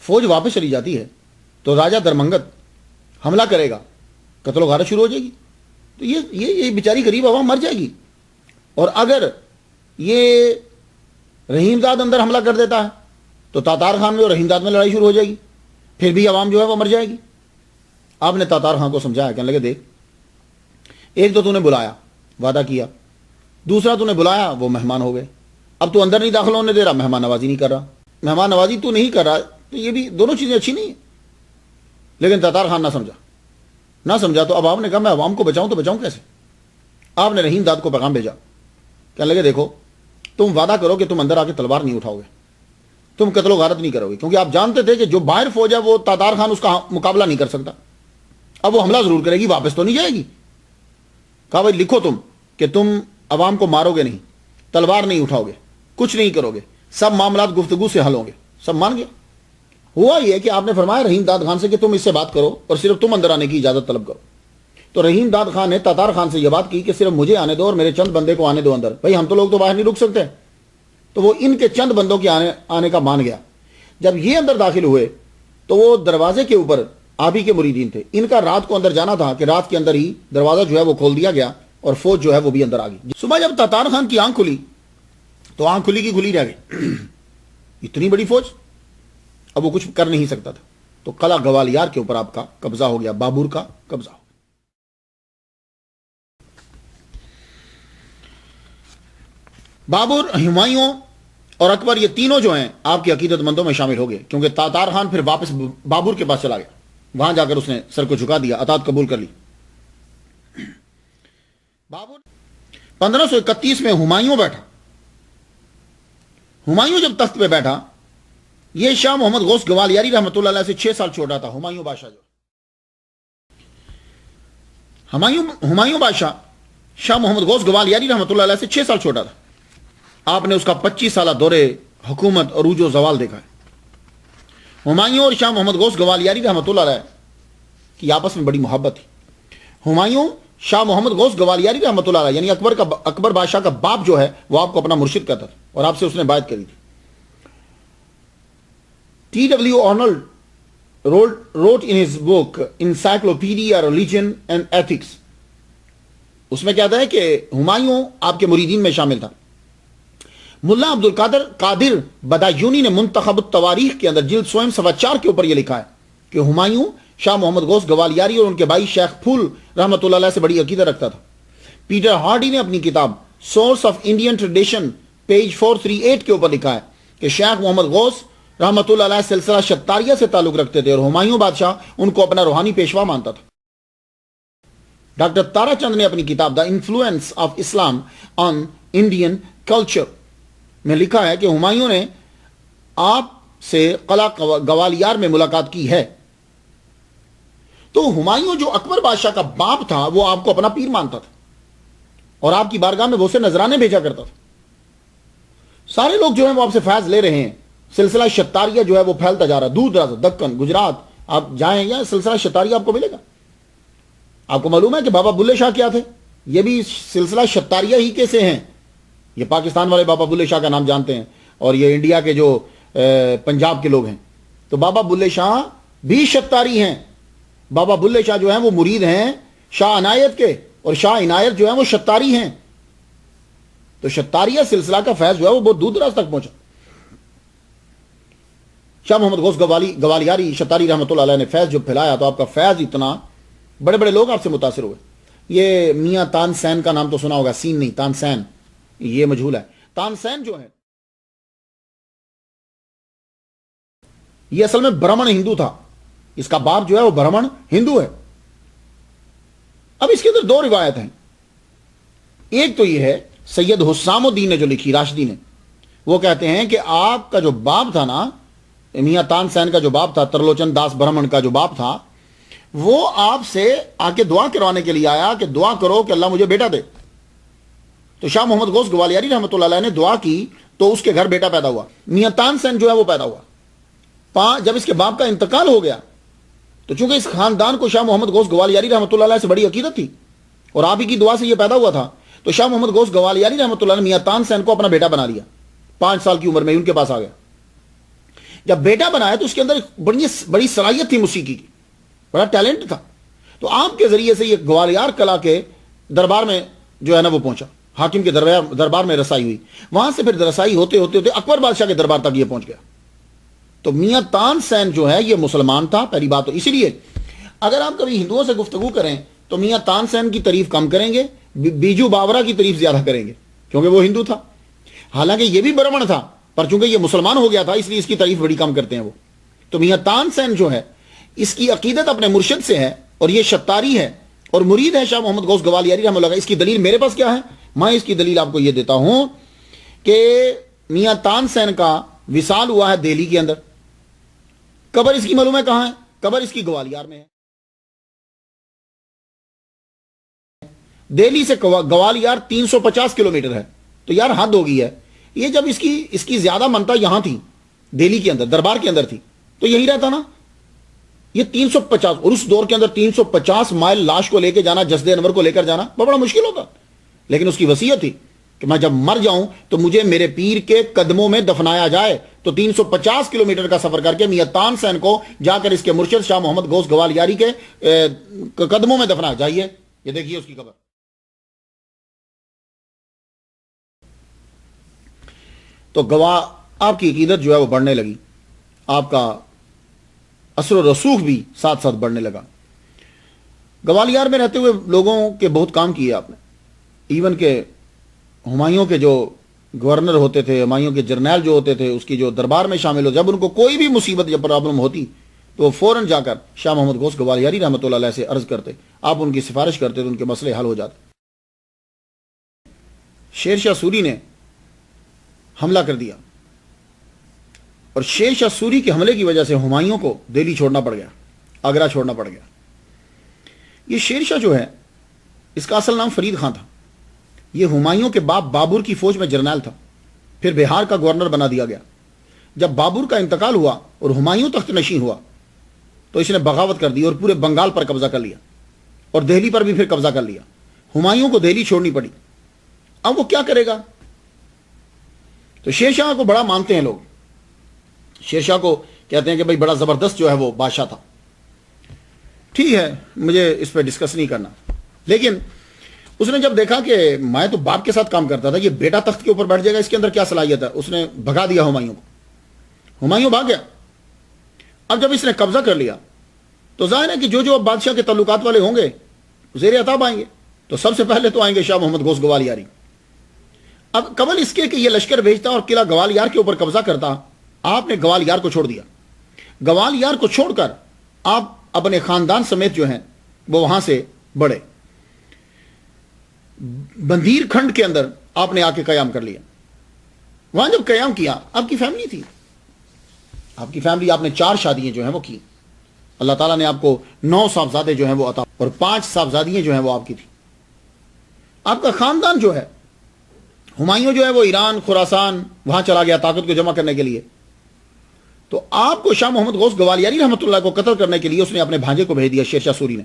فوج واپس چلی جاتی ہے تو راجہ درمنگت حملہ کرے گا، قتل و غارت شروع ہو جائے گی، تو یہ بیچاری غریب عوام مر جائے گی۔ اور اگر یہ رحیم داد اندر حملہ کر دیتا ہے تو تاتار خان میں اور رحیم داد میں لڑائی شروع ہو جائے گی، پھر بھی عوام جو ہے وہ مر جائے گی۔ آپ نے تاتار خان کو سمجھایا، کہنے لگے دیکھ، ایک تو نے بلایا، وعدہ کیا، دوسرا تو نے بلایا، وہ مہمان ہو گئے، اب تو اندر نہیں داخل ہونے دے رہا، مہمان نوازی نہیں کر رہا، مہمان نوازی تو نہیں کر رہا، تو یہ بھی دونوں چیزیں اچھی نہیں ہیں۔ لیکن تاتار خان نہ سمجھا تو اب آپ نے کہا میں عوام کو بچاؤں تو بچاؤں کیسے؟ آپ نے رحیم داد کو پیغام بھیجا، کہنے لگے دیکھو، تم وعدہ کرو کہ تم اندر آ کے تلوار نہیں اٹھاؤ گے، تم قتل و غارت نہیں کرو گے، کیونکہ آپ جانتے تھے کہ جو باہر فوج ہے وہ تاتار خان اس کا مقابلہ نہیں کر سکتا، اب وہ حملہ ضرور کرے گی، واپس تو نہیں جائے گی۔ کہا بھائی لکھو تم کہ تم عوام کو مارو گے نہیں، تلوار نہیں اٹھاؤ گے، کچھ نہیں کرو گے، سب معاملات گفتگو سے حل ہوں گے۔ سب مان گیا۔ ہوا یہ کہ آپ نے فرمایا رحیم داد خان سے کہ تم اس سے بات کرو اور صرف تم اندر آنے کی اجازت طلب کرو۔ تو رحیم داد خان نے تاتار خان سے یہ بات کی کہ صرف مجھے آنے دو اور میرے چند بندے کو آنے دو اندر، بھائی ہم تو لوگ تو باہر نہیں رک سکتے۔ تو وہ ان کے چند بندوں کے آنے کا مان گیا۔ جب یہ اندر داخل ہوئے تو وہ دروازے کے اوپر آبی کے مریدین تھے، ان کا رات کو اندر جانا تھا کہ رات کے اندر ہی دروازہ جو ہے وہ کھول دیا گیا اور فوج جو ہے وہ بھی اندر آ گئی۔ صبح جب تاتار خان کی آنکھ کھلی تو آنکھ کھلی کی کھلی رہ گئی، اتنی بڑی فوج، اب وہ کچھ کر نہیں سکتا تھا۔ تو قلعہ گوالیار کے اوپر آپ کا قبضہ ہو گیا، بابر کا قبضہ ہو گیا۔ بابر، ہمایوں اور اکبر، یہ تینوں جو ہیں آپ کی عقیدت مندوں میں شامل ہو گئے، کیونکہ تاتار خان پھر واپس بابر کے پاس چلا گیا، وہاں جا کر اس نے سر کو جھکا دیا، اطاعت قبول کر لی۔ بابر 1531 میں ہمایوں بیٹھا۔ ہمایوں جب تخت پہ بیٹھا، یہ شاہ محمد غوث گوالیاری رحمۃ اللہ علیہ سے 6 سال چھوٹا تھا۔ ہمایوں بادشاہ جو ہمایوں بادشاہ شاہ محمد غوث گوالیاری رحمۃ اللہ علیہ سے 6 سال چھوٹا تھا۔ آپ نے اس کا 25 سالہ دورے حکومت عروج و زوال دیکھا ہے۔ ہمایوں اور شاہ محمد غوث گوالیاری رحمۃ اللہ علیہ کی آپس میں بڑی محبت تھی۔ ہمایوں شاہ محمد غوث گوالیاری رحمۃ اللہ علیہ یعنی اکبر بادشاہ کا باپ جو ہے وہ آپ کو اپنا مرشد کہتا تھا اور آپ سے اس نے بیعت کری تھی۔ T.W. Arnold wrote in his book Encyclopedia Religion and Ethics، اس میں کہتا ہے کہ ہمایوں آپ کے مریدین میں شامل تھا۔ ملا عبد القادر قادر بدایونی نے منتخب التواریخ کے اندر جلد 100 صفحہ 4 کے اوپر یہ لکھا ہے کہ ہمایوں شاہ محمد غوث گوالیاری اور ان کے بھائی شیخ پھول رحمۃ اللہ علیہ سے بڑی عقیدہ رکھتا تھا۔ پیٹر ہارڈی نے اپنی کتاب source of Indian tradition page 438 کے اوپر لکھا ہے کہ شیخ محمد غوث رحمۃ اللہ علیہ سلسلہ شتاریہ سے تعلق رکھتے تھے اور ہمایوں بادشاہ ان کو اپنا روحانی پیشوا مانتا تھا۔ ڈاکٹر تارا چند نے اپنی کتاب the influence of Islam on Indian culture میں لکھا ہے کہ ہمایوں نے آپ سے قلعہ گوالیار میں ملاقات کی ہے۔ تو ہمایوں جو اکبر بادشاہ کا باپ تھا وہ آپ کو اپنا پیر مانتا تھا اور آپ کی بارگاہ میں وہ سے نذرانے بھیجا کرتا تھا۔ سارے لوگ جو ہیں وہ آپ سے فیض لے رہے ہیں سلسلہ شتاریہ جو ہے وہ پھیلتا جا رہا ہے دور دراز، دکن، گجرات آپ جائیں یا سلسلہ شتاریہ آپ کو ملے گا. آپ کو معلوم ہے کہ بابا بلے شاہ کیا تھے؟ یہ بھی سلسلہ شتاریہ ہی کے سے ہیں. یہ پاکستان والے بابا بلے شاہ کا نام جانتے ہیں اور یہ انڈیا کے جو پنجاب کے لوگ ہیں. تو بابا بلے شاہ بھی شتاری ہیں. بابا بلے شاہ جو ہیں وہ مرید ہیں شاہ عنایت کے، اور شاہ عنایت جو ہیں وہ شتاری ہیں. تو شتاریہ سلسلہ کا فیض جو ہے وہ بہت دور دراز تک پہنچا. شاہ محمد غوث گوالیاری شتاری رحمۃ اللہ علیہ نے فیض جو پھیلایا تو آپ کا فیض اتنا، بڑے بڑے لوگ آپ سے متاثر ہوئے. یہ میاں تان سین کا نام تو سنا ہوگا، سین نہیں، تان سین، یہ مجہول ہے. تان سین جو ہے یہ اصل میں برہمن ہندو تھا. اس کا باپ جو ہے وہ برہمن ہندو ہے. اب اس کے اندر دو روایت ہیں. ایک تو یہ ہے سید حسام الدین نے جو لکھی، راشدی نے، وہ کہتے ہیں کہ آپ کا جو باپ تھا نا، میاں تان سین کا جو باپ تھا، ترلوچن داس برہمن کا جو باپ تھا، وہ آپ سے آ کے دعا کروانے کے لیے آیا کہ دعا کرو کہ اللہ مجھے بیٹا دے. تو شاہ محمد غوث گوالیاری رحمۃ اللہ علیہ نے دعا کی تو اس کے گھر بیٹا پیدا ہوا. میاں تان سین جو ہے وہ پیدا ہوا. جب اس کے باپ کا انتقال ہو گیا تو چونکہ اس خاندان کو شاہ محمد غوث گوالیاری رحمۃ اللہ علیہ سے بڑی عقیدت تھی اور آپ ہی کی دعا سے یہ پیدا ہوا تھا، تو شاہ محمد غوث گوالیاری رحمۃ اللہ نے میاں تان سین کو اپنا بیٹا بنا لیا. 5 سال کی عمر میں ان کے پاس آ گیا. جب بیٹا بنایا تو اس کے اندر بڑی صلاحیت تھی موسیقی کی، بڑا ٹیلنٹ تھا. تو آپ کے ذریعے سے یہ گوالیار کلا کے دربار میں جو ہے نا وہ پہنچا، حاکم کے دربار میں رسائی ہوئی. وہاں سے پھر رسائی ہوتے ہوتے ہوتے اکبر بادشاہ کے دربار تک یہ پہنچ گیا. تو میاں تان سین جو ہے یہ مسلمان تھا، پہلی بات. تو اسی لیے اگر آپ کبھی ہندوؤں سے گفتگو کریں تو میاں تان سین کی تعریف کم کریں گے، بیجو باورا کی تعریف زیادہ کریں گے، کیونکہ وہ ہندو تھا. حالانکہ یہ بھی برہمن تھا، پر چونکہ یہ مسلمان ہو گیا تھا اس لیے اس کی تعریف بڑی کم کرتے ہیں وہ. تو میاں تان سین جو ہے اس کی عقیدت اپنے مرشد سے ہے اور یہ شتاری ہے اور مرید ہے شاہ محمد غوث گوالیاری رحمۃ اللہ. اس کی دلیل میرے پاس کیا ہے؟ میں اس کی دلیل آپ کو یہ دیتا ہوں کہ میاں تان سین کا وصال ہوا ہے دہلی کے اندر. قبر اس کی معلوم ہے کہاں ہے؟ قبر اس کی گوالیار میں ہے. دہلی سے گوالیار 350 کلومیٹر ہے. تو یار حد ہو گئی ہے. یہ جب اس کی زیادہ منتا یہاں تھی، دہلی کے اندر دربار کے اندر تھی، تو یہی رہتا نا. یہ 350 اور اس دور کے اندر 350 مائل لاش کو لے کے جانا، جسد انور کو لے کر جانا بڑا مشکل ہوتا. لیکن اس کی وصیت تھی کہ میں جب مر جاؤں تو مجھے میرے پیر کے قدموں میں دفنایا جائے. تو 350 کلومیٹر کا سفر کر کے میاں تان سین کو جا کر اس کے مرشد شاہ محمد غوث گوالیاری کے قدموں میں دفنایا. جائیے یہ دیکھیے اس کی قبر. تو آپ کی عقیدت جو ہے وہ بڑھنے لگی، آپ کا اثر و رسوخ بھی ساتھ ساتھ بڑھنے لگا. گوالیار میں رہتے ہوئے لوگوں کے بہت کام کیے آپ نے. ایون کہ ہمایوں کے جو گورنر ہوتے تھے، ہمایوں کے جرنیل جو ہوتے تھے، اس کی جو دربار میں شامل ہو، جب ان کو کوئی بھی مصیبت یا پرابلم ہوتی تو وہ فوراً جا کر شاہ محمد غوث گوالیاری رحمۃ اللہ علیہ سے عرض کرتے، آپ ان کی سفارش کرتے تو ان کے مسئلے حل ہو جاتے. شیر شاہ سوری نے حملہ کر دیا اور شیر شاہ سوری کے حملے کی وجہ سے ہمایوں کو دہلی چھوڑنا پڑ گیا، آگرہ چھوڑنا پڑ گیا. یہ شیر شاہ جو ہے اس کا اصل نام فرید خان تھا. یہ ہمایوں کے باپ بابر کی فوج میں جرنیل تھا، پھر بہار کا گورنر بنا دیا گیا. جب بابر کا انتقال ہوا اور ہمایوں تخت نشین ہوا تو اس نے بغاوت کر دی اور پورے بنگال پر قبضہ کر لیا اور دہلی پر بھی پھر قبضہ کر لیا. ہمایوں کو دہلی چھوڑنی پڑی. اب وہ کیا کرے گا؟ تو شیر شاہ کو بڑا مانتے ہیں لوگ. شیر شاہ کو کہتے ہیں کہ بھائی بڑا زبردست جو ہے وہ بادشاہ تھا. ٹھیک ہے، مجھے اس پہ ڈسکس نہیں کرنا. لیکن اس نے جب دیکھا کہ میں تو باپ کے ساتھ کام کرتا تھا، یہ بیٹا تخت کے اوپر بیٹھ جائے گا، اس کے اندر کیا صلاحیت ہے، اس نے بھگا دیا ہمایوں کو. ہمایوں بھاگ گیا. اب جب اس نے قبضہ کر لیا تو ظاہر ہے کہ جو اب بادشاہ کے تعلقات والے ہوں گے زیر عتاب آئیں گے. تو سب سے پہلے تو آئیں گے شاہ محمد غوث گوالیاری. اب قبل اس کے کہ یہ لشکر بھیجتا اور قلعہ گوالیار کے اوپر قبضہ کرتا، آپ نے گوالیار کو چھوڑ دیا. گوالیار کو چھوڑ کر آپ اپنے خاندان سمیت جو ہیں وہ وہاں سے بڑھے. بندیر کھنڈ کے اندر آپ نے آ کے قیام کر لیا. وہاں جب قیام کیا، آپ کی فیملی تھی، آپ کی فیملی، آپ نے 4 شادیاں جو ہیں وہ کی. اللہ تعالیٰ نے آپ کو 9 صاحبزادے جو ہیں وہ عطا اور 5 صاحبزادیاں جو ہیں وہ آپ کی تھی. آپ کا خاندان جو ہے، ہمایوں جو ہے وہ ایران، خراسان وہاں چلا گیا طاقت کو جمع کرنے کے لیے. تو آپ کو شاہ محمد غوث گوالیاری رحمۃ اللہ کو قتل کرنے کے لیے اس نے اپنے بھانجے کو بھیج دیا شیر شاہ سوری نے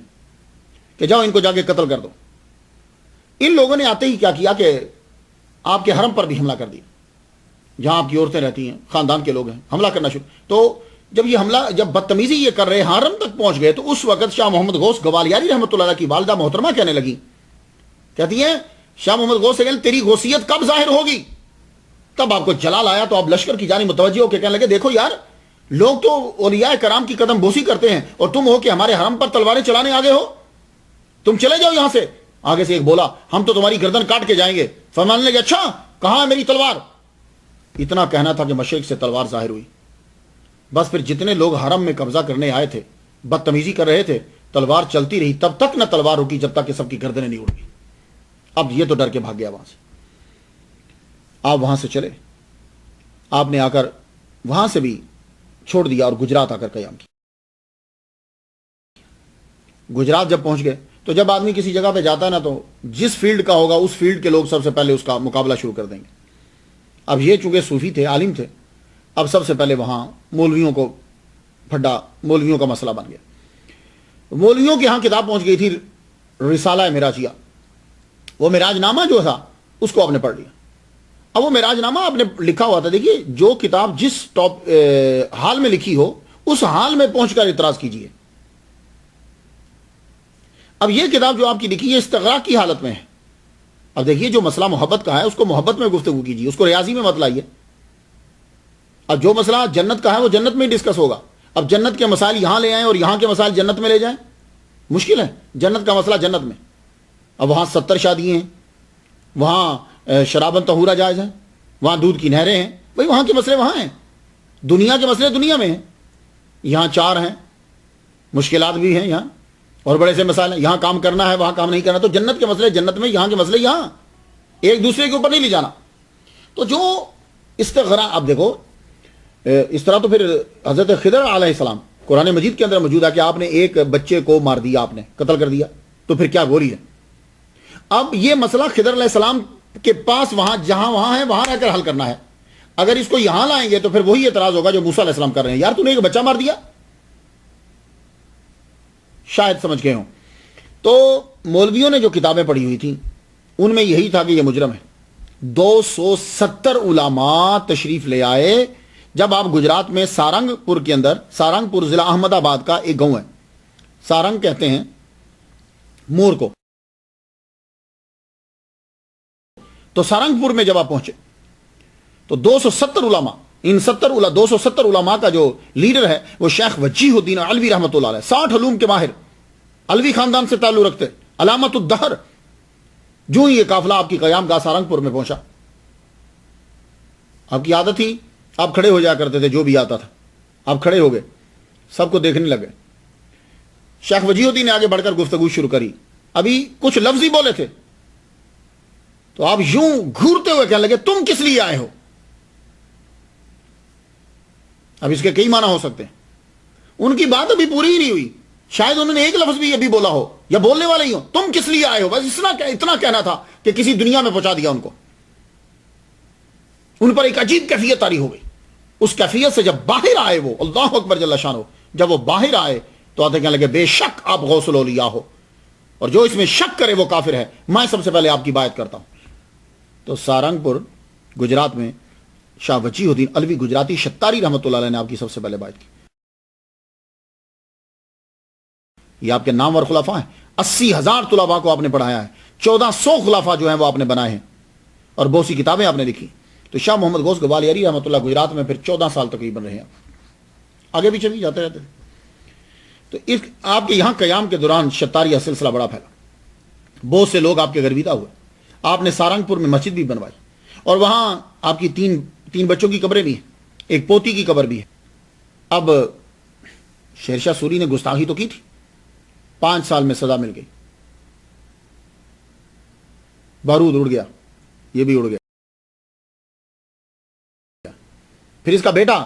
کہ جاؤ ان کو جا کے قتل کر دو. ان لوگوں نے آتے ہی کیا کیا کہ آپ کے حرم پر بھی حملہ کر دیا, جہاں آپ کی عورتیں رہتی ہیں, خاندان کے لوگ ہیں, حملہ کرنا شروع. تو جب یہ حملہ, جب بدتمیزی یہ کر رہے حرم تک پہنچ گئے, تو اس وقت شاہ محمد غوث گوالیاری رحمۃ اللہ کی والدہ محترمہ کہنے لگی, کہتی ہیں شاہ محمد غوث سے کہنے تیری غوثیت کب ظاہر ہوگی. تب آپ کو جلال آیا تو آپ لشکر کی جانب متوجہ ہو کے کہنے لگے دیکھو یار, لوگ تو اولیاء کرام کی قدم بوسی کرتے ہیں اور تم ہو کہ ہمارے حرم پر تلواریں چلانے آگے ہو, تم چلے جاؤ یہاں سے. آگے سے ایک بولا ہم تو تمہاری گردن کاٹ کے جائیں گے. فرمانے لگے اچھا کہاں ہے میری تلوار. اتنا کہنا تھا کہ مشرق سے تلوار ظاہر ہوئی. بس پھر جتنے لوگ حرم میں قبضہ کرنے آئے تھے, بدتمیزی کر رہے تھے, تلوار چلتی رہی تب تک نہ تلوار رکی جب تک کہ سب کی گردنیں نہیں اڑ گئی. اب یہ تو ڈر کے بھاگ گیا وہاں سے. آپ وہاں سے چلے, آپ نے آ کر وہاں سے بھی چھوڑ دیا اور گجرات آ کر قیام کیا. گجرات جب پہنچ گئے تو جب آدمی کسی جگہ پہ جاتا ہے نا, تو جس فیلڈ کا ہوگا اس فیلڈ کے لوگ سب سے پہلے اس کا مقابلہ شروع کر دیں گے. اب یہ چونکہ صوفی تھے, عالم تھے, اب سب سے پہلے وہاں مولویوں کو پھڈا, مولویوں کا مسئلہ بن گیا. مولویوں کے ہاں کتاب پہنچ گئی تھی رسالہ معراجیہ. وہ معراج نامہ جو تھا اس کو آپ نے پڑھ لیا. اب وہ معراج نامہ آپ نے لکھا ہوا تھا, دیکھیے جو کتاب جس حال میں لکھی ہو اس حال میں پہنچ کر اعتراض کیجیے. اب یہ کتاب جو آپ کی لکھی ہے استغراق کی حالت میں ہے. اب دیکھیے جو مسئلہ محبت کا ہے اس کو محبت میں گفتگو کیجیے, اس کو ریاضی میں مت لائیے. اب جو مسئلہ جنت کا ہے وہ جنت میں ہی ڈسکس ہوگا. اب جنت کے مسائل یہاں لے آئیں اور یہاں کے مسائل جنت میں لے جائیں, مشکل ہے. جنت کا مسئلہ جنت میں, اب وہاں 70 شادیاں ہیں, وہاں شرابن طہورہ جائز ہیں, وہاں دودھ کی نہریں ہیں, بھائی وہاں کے مسئلے وہاں ہیں. دنیا کے مسئلے دنیا میں ہیں, یہاں 4 ہیں, مشکلات بھی ہیں یہاں اور بڑے سے مسائل ہیں. یہاں کام کرنا ہے وہاں کام نہیں کرنا. تو جنت کے مسئلے جنت میں, یہاں کے مسئلے یہاں, ایک دوسرے کے اوپر نہیں لے جانا. تو جو استغراق, اب دیکھو اس طرح تو پھر حضرت خضر علیہ السلام قرآن مجید کے اندر موجود ہے کہ آپ نے ایک بچے کو مار دیا, آپ نے قتل کر دیا, تو پھر کیا گوری ہے. اب یہ مسئلہ خضر علیہ السلام کے پاس وہاں جہاں وہاں ہے وہاں رہ کر حل کرنا ہے. اگر اس کو یہاں لائیں گے تو پھر وہی اعتراض ہوگا جو موسیٰ علیہ السلام کر رہے ہیں, یار تو نے ایک بچہ مار دیا. شاید سمجھ گئے ہوں. تو مولویوں نے جو کتابیں پڑھی ہوئی تھیں ان میں یہی تھا کہ یہ مجرم ہے. 270 علماء تشریف لے آئے. جب آپ گجرات میں سارنگ پور کے اندر, سارنگ پور ضلع احمد آباد کا ایک گاؤں ہے, سارنگ کہتے ہیں مور کو. تو سارنگ پور میں جب آپ پہنچے تو 270 علماء, ان 270 علماء کا جو لیڈر ہے وہ شیخ وجیہ الدین علوی رحمۃ اللہ علیہ, 60 علوم کے ماہر, علوی خاندان سے تعلق رکھتے, علامت الدہر. جو ہی یہ قافلہ آپ کی قیام گاہ سارنگ پور میں پہنچا, آپ کی عادت ہی آپ کھڑے ہو جایا کرتے تھے, جو بھی آتا تھا آپ کھڑے ہو گئے, سب کو دیکھنے لگے. شیخ وجیہ الدین نے آگے بڑھ کر گفتگو شروع کری. ابھی کچھ لفظ ہی بولے تھے تو آپ یوں گھورتے ہوئے کہنے لگے تم کس لیے آئے ہو. اب اس کے کئی معنی ہو سکتے ہیں. ان کی بات ابھی پوری ہی نہیں ہوئی, شاید انہوں نے ایک لفظ بھی ابھی بولا ہو یا بولنے والے ہی ہو. تم کس لیے آئے ہو, بس اتنا کہنا تھا کہ کسی دنیا میں پہنچا دیا ان کو. ان پر ایک عجیب کیفیت طاری ہو گئی. اس کیفیت سے جب باہر آئے وہ, اللہ اکبر جل شانہ, جب وہ باہر آئے تو آتے کہنے لگے بے شک آپ غوث الاولیاء ہو, اور جو اس میں شک کرے وہ کافر ہے. میں سب سے پہلے آپ کی بات کرتا ہوں. تو سارنگ پور گجرات میں شاہ وجیہ الدین علوی گجراتی شتاری رحمۃ اللہ علیہ نے آپ کی سب سے پہلے بات کی. یہ آپ کے نامور خلفاء ہیں. 80,000 طلباء کو آپ نے پڑھایا ہے, 1400 خلفاء جو ہیں وہ آپ نے بنائے ہیں, اور بہت سی کتابیں آپ نے لکھی. تو شاہ محمد غوث گوالیاری رحمۃ اللہ گجرات میں پھر 14 سال تقریباً رہے ہیں. آگے پیچھے بھی جاتے رہتے تھے. تو آپ کے یہاں قیام کے دوران شتاریہ سلسلہ بڑا پھیلا, بہت سے لوگ آپ کے گرویدہ ہوئے. آپ نے سارنگ پور میں مسجد بھی بنوائی, اور وہاں آپ کی تین بچوں کی قبریں بھی ہیں, ایک پوتی کی قبر بھی ہے. اب شیر شاہ سوری نے گستاخی تو کی تھی, 5 سال میں سزا مل گئی, بارود اڑ گیا, یہ بھی اڑ گیا. پھر اس کا بیٹا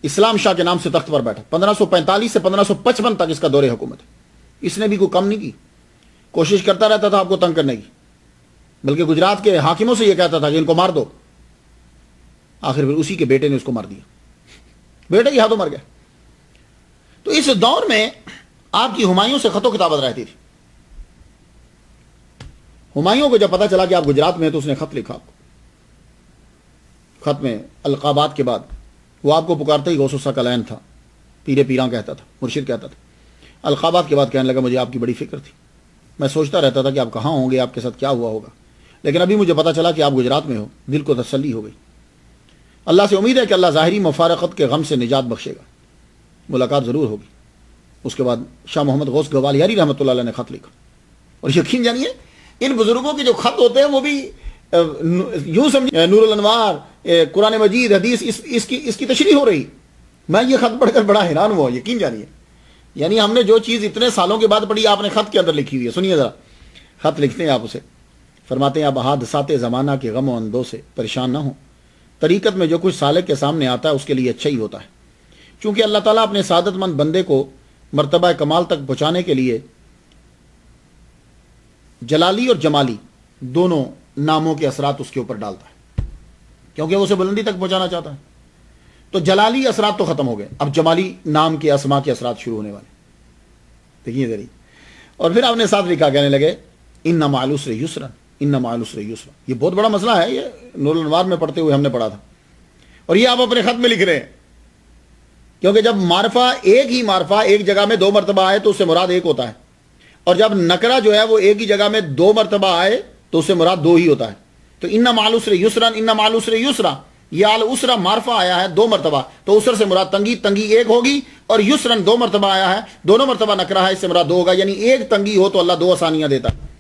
اسلام شاہ کے نام سے تخت پر بیٹھا. 1545 سے 1555 تک اس کا دور حکومت ہے. اس نے بھی کوئی کم نہیں کی, کوشش کرتا رہتا تھا آپ کو تنگ کرنے کی, بلکہ گجرات کے حاکموں سے یہ کہتا تھا کہ ان کو مار دو. آخر پھر اسی کے بیٹے نے اس کو مار دیا. بیٹے ہی ہاتھوں مر گیا۔ تو اس دور میں آپ کی ہمایوں سے خط و کتابت رہتی تھی۔ ہمایوں کو جب پتا چلا کہ آپ گجرات میں ہیں تو اس نے خط لکھا آپ کو۔ خط میں القابات کے بعد وہ آپ کو پکارتا ہی غوث الثقلین تھا، پیرے پیراں کہتا تھا، مرشد کہتا تھا۔ القابات کے بعد کہنے لگا مجھے آپ کی بڑی فکر تھی، میں سوچتا رہتا تھا کہ آپ کہاں ہوں گے، آپ کے ساتھ کیا ہوا ہوگا، لیکن ابھی مجھے پتا چلا کہ آپ گجرات میں ہو، دل کو تسلی ہو گئی۔ اللہ سے امید ہے کہ اللہ ظاہری مفارقت کے غم سے نجات بخشے گا، ملاقات ضرور ہوگی۔ اس کے بعد شاہ محمد غوث گوالیاری رحمۃ اللہ علیہ نے خط لکھا، اور یقین جانیے ان بزرگوں کے جو خط ہوتے ہیں وہ بھی یوں سمجھے نور الانوار، قرآن مجید، حدیث، اس کی تشریح ہو رہی۔ میں یہ خط پڑھ کر بڑا حیران ہوا، یقین جانیے، یعنی ہم نے جو چیز اتنے سالوں کے بعد پڑھی آپ نے خط کے اندر لکھی ہوئی ہے۔ سنیے ذرا، خط لکھتے ہیں آپ اسے، فرماتے ہیں آپ حادثات زمانہ کے غم و اندوں سے پریشان نہ ہوں، طریقت میں جو کچھ سالک کے سامنے آتا ہے اس کے لیے اچھا ہی ہوتا ہے، چونکہ اللہ تعالیٰ اپنے سعادت مند بندے کو مرتبہ کمال تک پہنچانے کے لیے جلالی اور جمالی دونوں ناموں کے اثرات اس کے اوپر ڈالتا ہے، کیونکہ وہ اسے بلندی تک پہنچانا چاہتا ہے۔ تو جلالی اثرات تو ختم ہو گئے، اب جمالی نام کے اسما کے اثرات شروع ہونے والے، دیکھیے ذریعے۔ اور پھر آپ نے ساتھ لکھا، کہنے لگے ان مع العسر یسرا، ان مع العسر یسرا۔ یہ بہت بڑا مسئلہ ہے، یہ نور الانوار میں پڑھتے ہوئے ہم نے پڑھا تھا، اور یہ آپ اپنے خط میں لکھ رہے ہیں، کیونکہ جب معرفہ ایک ہی معرفہ ایک جگہ میں 2 مرتبہ آئے تو اس سے مراد ایک ہوتا ہے، اور جب نکرہ جو ہے وہ ایک ہی جگہ میں 2 مرتبہ آئے تو اس سے مراد 2 ہی ہوتا ہے۔ تو ان مع العسر یسرا، ان مع العسر یسرا، یہ العسرا معرفہ آیا ہے 2 مرتبہ، تو عسر سے مراد تنگی، تنگی ایک ہوگی، اور یسرن 2 مرتبہ آیا ہے، دونوں مرتبہ نکرہ ہے، اس سے مراد 2 ہوگا، یعنی ایک تنگی ہو تو اللہ 2 آسانیاں دیتا ہے۔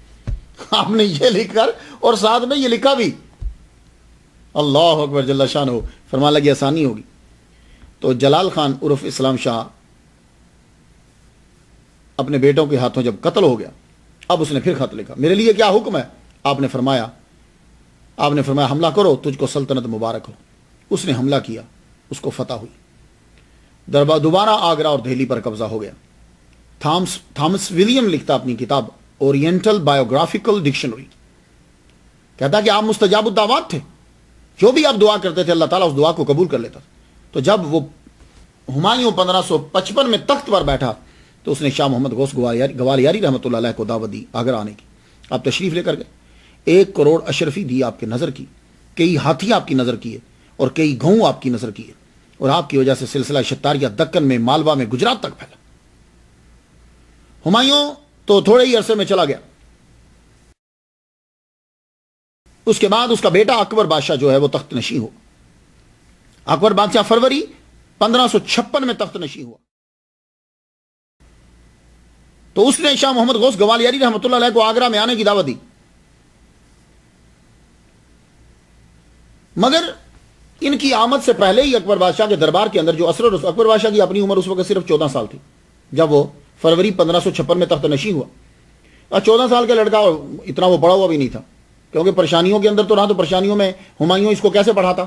آپ نے یہ لکھ کر اور ساتھ میں یہ لکھا بھی، اللہ اکبر جل شانہ، فرمان لگی آسانی ہوگی۔ تو جلال خان عرف اسلام شاہ اپنے بیٹوں کے ہاتھوں جب قتل ہو گیا، اب اس نے پھر خط لکھا، میرے لیے کیا حکم ہے؟ آپ نے فرمایا حملہ کرو، تجھ کو سلطنت مبارک ہو۔ اس نے حملہ کیا، اس کو فتح ہوئی، دوبارہ آگرہ اور دہلی پر قبضہ ہو گیا۔ تھامس ولیم لکھتا اپنی کتاب اورینٹل بایوگرافیکل ڈکشنری، کہتا کہ آپ مستجاب الدعوات تھے، جو بھی آپ دعا کرتے تھے اللہ تعالیٰ اس دعا کو قبول کر لیتا۔ تو جب وہ ہمایوں 1555 میں تخت پر بیٹھا تو اس نے شاہ محمد غوث گوالیاری رحمۃ اللہ علیہ کو دعوت دی آگرہ آنے کی۔ آپ تشریف لے کر گئے، 1 کروڑ اشرفی دی آپ کے نظر کی، کئی ہاتھی آپ کی نظر کیے، اور کئی گھوں آپ کی نظر کیے، اور آپ کی وجہ سے سلسلہ شتاریہ دکن میں، مالوا میں، گجرات تک پھیلا۔ ہمایوں تو تھوڑے ہی عرصے میں چلا گیا۔ اس کے بعد اس کا بیٹا اکبر بادشاہ جو ہے وہ تخت نشین ہوا۔ اکبر بادشاہ فروری 1556 میں تخت نشین ہوا۔ تو اس نے شاہ محمد غوث گوالیاری رحمۃ اللہ علیہ کو آگرہ میں آنے کی دعوت دی، مگر ان کی آمد سے پہلے ہی اکبر بادشاہ کے دربار کے اندر جو اثر، اکبر بادشاہ کی اپنی عمر اس وقت صرف 14 سال تھی جب وہ فروری 1556 میں تخت نشین ہوا۔ اور 14 سال کا لڑکا اتنا وہ پڑھا ہوا بھی نہیں تھا، کیونکہ پریشانیوں کے اندر تو رہا، تو پریشانیوں میں ہمایوں اس کو کیسے پڑھاتا،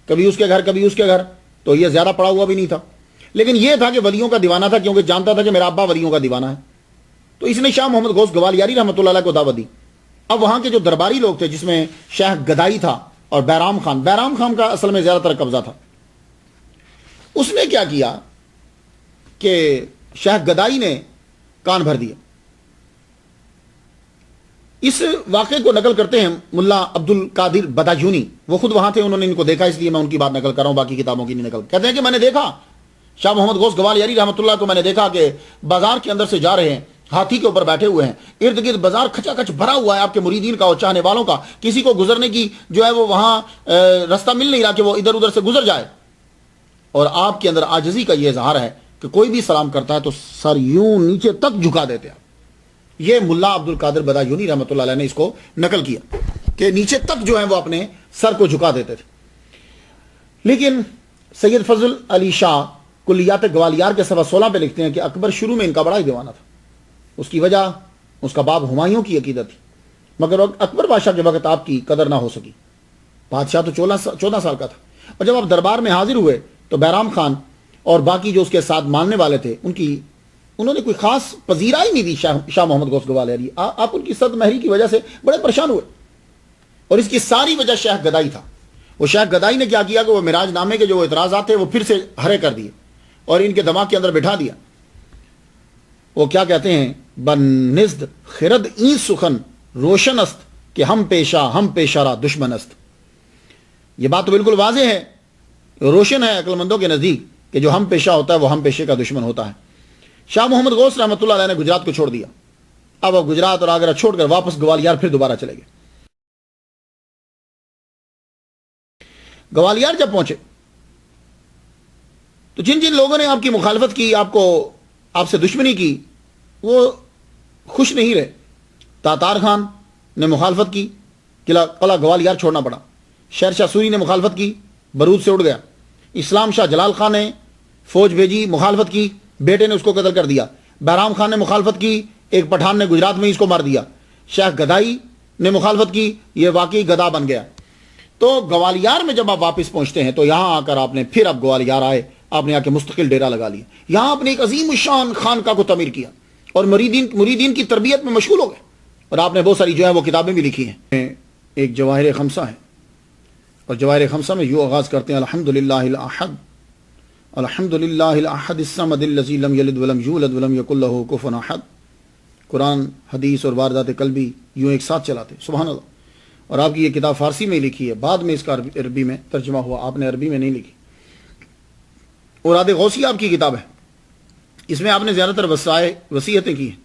کبھی اس کے گھر کبھی اس کے گھر، تو یہ زیادہ پڑھا ہوا بھی نہیں تھا، لیکن یہ تھا کہ ولیوں کا دیوانہ تھا، کیونکہ جانتا تھا کہ میرا ابا ولیوں کا دیوانہ ہے۔ تو اس نے شاہ محمد غوث گوالیاری رحمۃ اللہ علیہ کو دعوت دی۔ اب وہاں کے جو درباری لوگ تھے، جس میں شیخ گدائی تھا اور بیرام خان کا اصل میں زیادہ تر قبضہ تھا، اس نے کیا کیا کہ شیخ گدائی نے کان بھر دیا۔ اس واقعے کو نقل کرتے ہیں ملا عبد القادر بدایونی، وہ خود وہاں تھے، انہوں نے ان کو دیکھا، اس لیے میں ان کی بات نقل کر رہا ہوں، باقی کتابوں کی نہیں نقل۔ کہتے ہیں کہ میں نے دیکھا شاہ محمد غوث گوالیاری رحمۃ اللہ کو، میں نے دیکھا کہ بازار کے اندر سے جا رہے ہیں، ہاتھی کے اوپر بیٹھے ہوئے ہیں، ارد گرد بازار کھچا کھچ بھرا ہوا ہے آپ کے مریدین کا اور چاہنے والوں کا، کسی کو گزرنے کی جو ہے وہ وہاں راستہ مل نہیں رہا کہ وہ ادھر ادھر سے گزر جائے، اور آپ کے اندر عاجزی کا یہ اظہار ہے کہ کوئی بھی سلام کرتا ہے تو سر یوں نیچے تک جھکا دیتے ہیں۔ یہ ملا عبد القادر بدایونی رحمۃ اللہ علیہ نے اس کو نقل کیا کہ نیچے تک جو ہے وہ اپنے سر کو جھکا دیتے تھے۔ لیکن سید فضل علی شاہ کلیات گوالیار کے صفحہ 16 پہ لکھتے ہیں کہ اکبر شروع میں ان کا بڑا ہی دیوانہ تھا، اس کی وجہ اس کا باپ ہمایوں کی عقیدت تھی، مگر اکبر بادشاہ کے وقت آپ کی قدر نہ ہو سکی۔ بادشاہ تو 14 سال کا تھا، اور جب آپ دربار میں حاضر ہوئے تو بیرام خان اور باقی جو اس کے ساتھ ماننے والے تھے انہوں نے کوئی خاص پذیرائی نہیں دی شاہ محمد غوث گوالیاری۔ آپ ان کی صد مہری کی وجہ سے بڑے پریشان ہوئے، اور اس کی ساری وجہ شیخ گدائی تھا۔ وہ شیخ گدائی نے کیا کیا کہ وہ معراج نامے کے جو اعتراضات تھے وہ پھر سے ہرے کر دیے اور ان کے دماغ کے اندر بٹھا دیا. وہ کیا کہتے ہیں؟ بنزد خرد این سخن روشن است کہ ہم پیشہ را دشمن است. یہ بات تو بالکل واضح ہے، روشن ہے عقل مندوں کے نزدیک کہ جو ہم پیشہ ہوتا ہے وہ ہم پیشے کا دشمن ہوتا ہے. شاہ محمد غوث رحمۃ اللہ علیہ نے گجرات کو چھوڑ دیا. اب وہ گجرات اور آگرہ چھوڑ کر واپس گوالیار پھر دوبارہ چلے گئے. گوالیار جب پہنچے تو جن جن لوگوں نے آپ کی مخالفت کی، آپ سے دشمنی کی، وہ خوش نہیں رہے. تاتار خان نے مخالفت کی، قلعہ گوالیار چھوڑنا پڑا. شہر شاہ سوری نے مخالفت کی، برود سے اڑ گیا. اسلام شاہ جلال خان نے فوج بھیجی، مخالفت کی، بیٹے نے اس کو قتل کر دیا. بہرام خان نے مخالفت کی، ایک پٹھان نے گجرات میں اس کو مار دیا. شیخ گدائی نے مخالفت کی، یہ واقعی گدا بن گیا. تو گوالیار میں جب آپ واپس پہنچتے ہیں تو یہاں آ کر آپ نے پھر اب گوالیار آئے، آپ نے آ کے مستقل ڈیرا لگا لیا. یہاں آپ نے ایک عظیم الشان خانقاہ کو تعمیر کیا اور مریدین کی تربیت میں مشغول ہو گئے. اور آپ نے بہت ساری جو ہے وہ کتابیں بھی لکھی ہیں. ایک جواہر خمسہ ہے اور جواہر خمسہ میں یوں آغاز کرتے ہیں: الحمدللہ الاحد الحمدللہ الاحد الصمد الذی لم یلد ولم یولد ولم یکن لہ کفوا احد. قرآن، حدیث اور واردات قلبی یوں ایک ساتھ چلاتے. سبحان اللہ. اور آپ کی یہ کتاب فارسی میں لکھی ہے، بعد میں اس کا عربی میں ترجمہ ہوا، آپ نے عربی میں نہیں لکھی. اوراد غوثیہ آپ کی کتاب ہے، اس میں آپ نے زیادہ تر وصیتیں کی ہیں.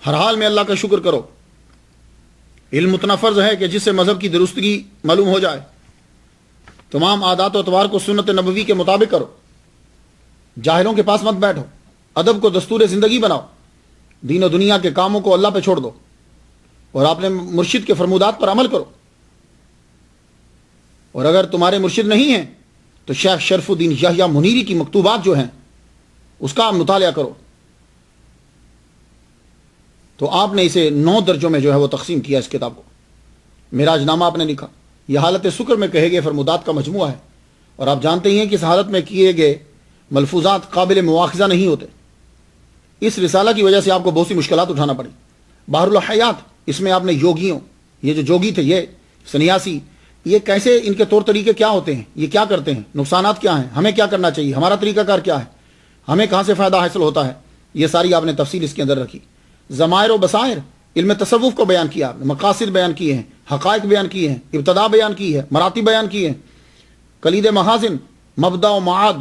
ہر حال میں اللہ کا شکر کرو. علم اتنا فرض ہے کہ جس سے مذہب کی درستگی معلوم ہو جائے. تمام عادات و اطوار کو سنت نبوی کے مطابق کرو. جاہلوں کے پاس مت بیٹھو. ادب کو دستور زندگی بناؤ. دین و دنیا کے کاموں کو اللہ پہ چھوڑ دو اور آپ نے مرشد کے فرمودات پر عمل کرو. اور اگر تمہارے مرشد نہیں ہیں تو شیخ شرف الدین یحییٰ منیری کی مکتوبات جو ہیں اس کا مطالعہ کرو. تو آپ نے اسے 9 درجوں میں جو ہے وہ تقسیم کیا. اس کتاب کو معراج نامہ آپ نے لکھا. یہ حالت سکر میں کہے گئے فرمودات کا مجموعہ ہے. اور آپ جانتے ہی ہیں کہ اس حالت میں کیے گئے ملفوظات قابل مواخذہ نہیں ہوتے. اس رسالہ کی وجہ سے آپ کو بہت سی مشکلات اٹھانا پڑی. بحر الحیات، اس میں آپ نے یوگیوں، یہ جو جوگی تھے، یہ سنیاسی، یہ کیسے، ان کے طور طریقے کیا ہوتے ہیں، یہ کیا کرتے ہیں، نقصانات کیا ہیں، ہمیں کیا کرنا چاہیے، ہمارا طریقہ کار کیا ہے، ہمیں کہاں سے فائدہ حاصل ہوتا ہے، یہ ساری آپ نے تفصیل اس کے اندر رکھی. ضمائر و بصائر، علم تصوف کو بیان کیا، مقاصد بیان کیے ہیں، حقائق بیان کیے ہیں، ابتدا بیان کی ہے، مراتب بیان کی ہیں، کلید محاسن، مبدا و معاد،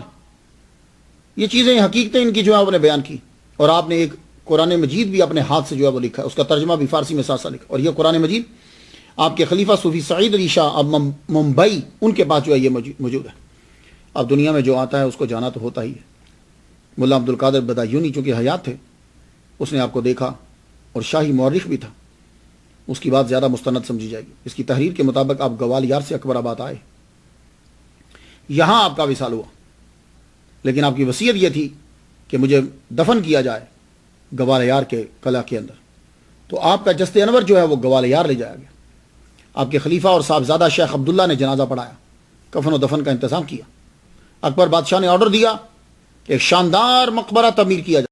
یہ چیزیں حقیقتیں ان کی جو ہے آپ نے بیان کی. اور آپ نے ایک قرآن مجید بھی اپنے ہاتھ سے جو ہے وہ لکھا، اس کا ترجمہ بھی فارسی میں ساتھ ساتھ لکھا. اور یہ قرآن مجید آپ کے خلیفہ صوفی سعید علی شاہ اب ممبئی، ان کے پاس جو ہے یہ موجود ہے. اب دنیا میں جو آتا ہے اس کو جانا تو ہوتا ہی ہے. ملا عبد القادر بدایونی چونکہ حیات تھے، اس نے آپ کو دیکھا اور شاہی مورخ بھی تھا، اس کی بات زیادہ مستند سمجھی جائے گی. اس کی تحریر کے مطابق آپ گوالیار سے اکبر آباد آئے، یہاں آپ کا وصال ہوا. لیکن آپ کی وصیت یہ تھی کہ مجھے دفن کیا جائے گوالیار کے قلعہ کے اندر. تو آپ کا جست انور جو ہے وہ گوالیار لے جایا گیا. آپ کے خلیفہ اور صاحبزادہ شیخ عبداللہ نے جنازہ پڑھایا، کفن و دفن کا انتظام کیا. اکبر بادشاہ نے آرڈر دیا کہ ایک شاندار مقبرہ تعمیر کیا جائے.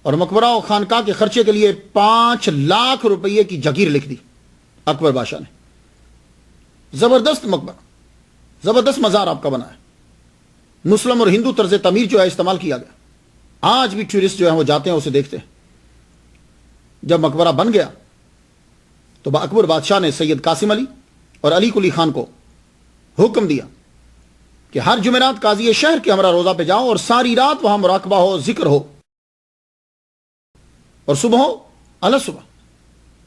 اور مقبرہ و خانقاہ کے خرچے کے لیے 5 لاکھ روپئے کی جگیر لکھ دی اکبر بادشاہ نے. زبردست مقبرہ، زبردست مزار آپ کا بنا ہے. مسلم اور ہندو طرز تعمیر جو ہے استعمال کیا گیا. آج بھی ٹورسٹ جو ہیں وہ جاتے ہیں، اسے دیکھتے ہیں. جب مقبرہ بن گیا تو اکبر بادشاہ نے سید قاسم علی اور علی کلی خان کو حکم دیا کہ ہر جمعرات قاضی شہر کے ہمراہ روزہ پہ جاؤ اور ساری رات وہاں مراقبہ ہو، ذکر ہو، اور صبح ہو صبح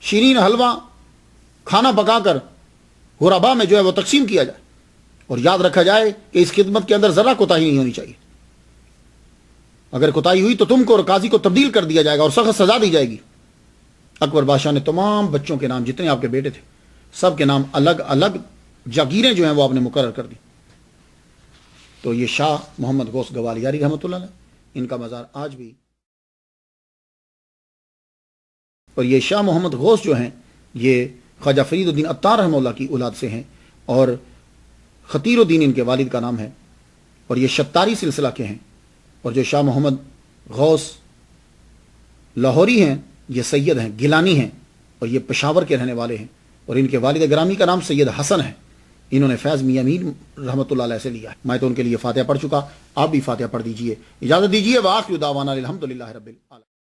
شیرین حلوہ کھانا پکا کر غربا میں جو ہے وہ تقسیم کیا جائے. اور یاد رکھا جائے کہ اس خدمت کے اندر ذرا کوتاہی نہیں ہونی چاہیے. اگر کوتاہی ہوئی تو تم کو اور قاضی کو تبدیل کر دیا جائے گا اور سخت سزا دی جائے گی. اکبر بادشاہ نے تمام بچوں کے نام، جتنے آپ کے بیٹے تھے، سب کے نام الگ الگ جاگیریں جو ہیں وہ آپ نے مقرر کر دی. تو یہ شاہ محمد غوث گوالیاری رحمۃ اللہ علیہ، ان کا مزار آج بھی. اور یہ شاہ محمد غوث جو ہیں یہ خواجہ فرید الدین عطار رحمہ اللہ کی اولاد سے ہیں، اور خطیر الدین ان کے والد کا نام ہے، اور یہ شتاری سلسلہ کے ہیں. اور جو شاہ محمد غوث لاہوری ہیں یہ سید ہیں، گیلانی ہیں، اور یہ پشاور کے رہنے والے ہیں، اور ان کے والد گرامی کا نام سید حسن ہے۔ انہوں نے فیض میاں میر رحمۃ اللہ علیہ سے لیا ہے۔ میں تو ان کے لیے فاتحہ پڑھ چکا، آپ بھی فاتحہ پڑھ دیجئے۔ اجازت دیجئے، وآخر دعوانا الحمدللہ رب العالمین۔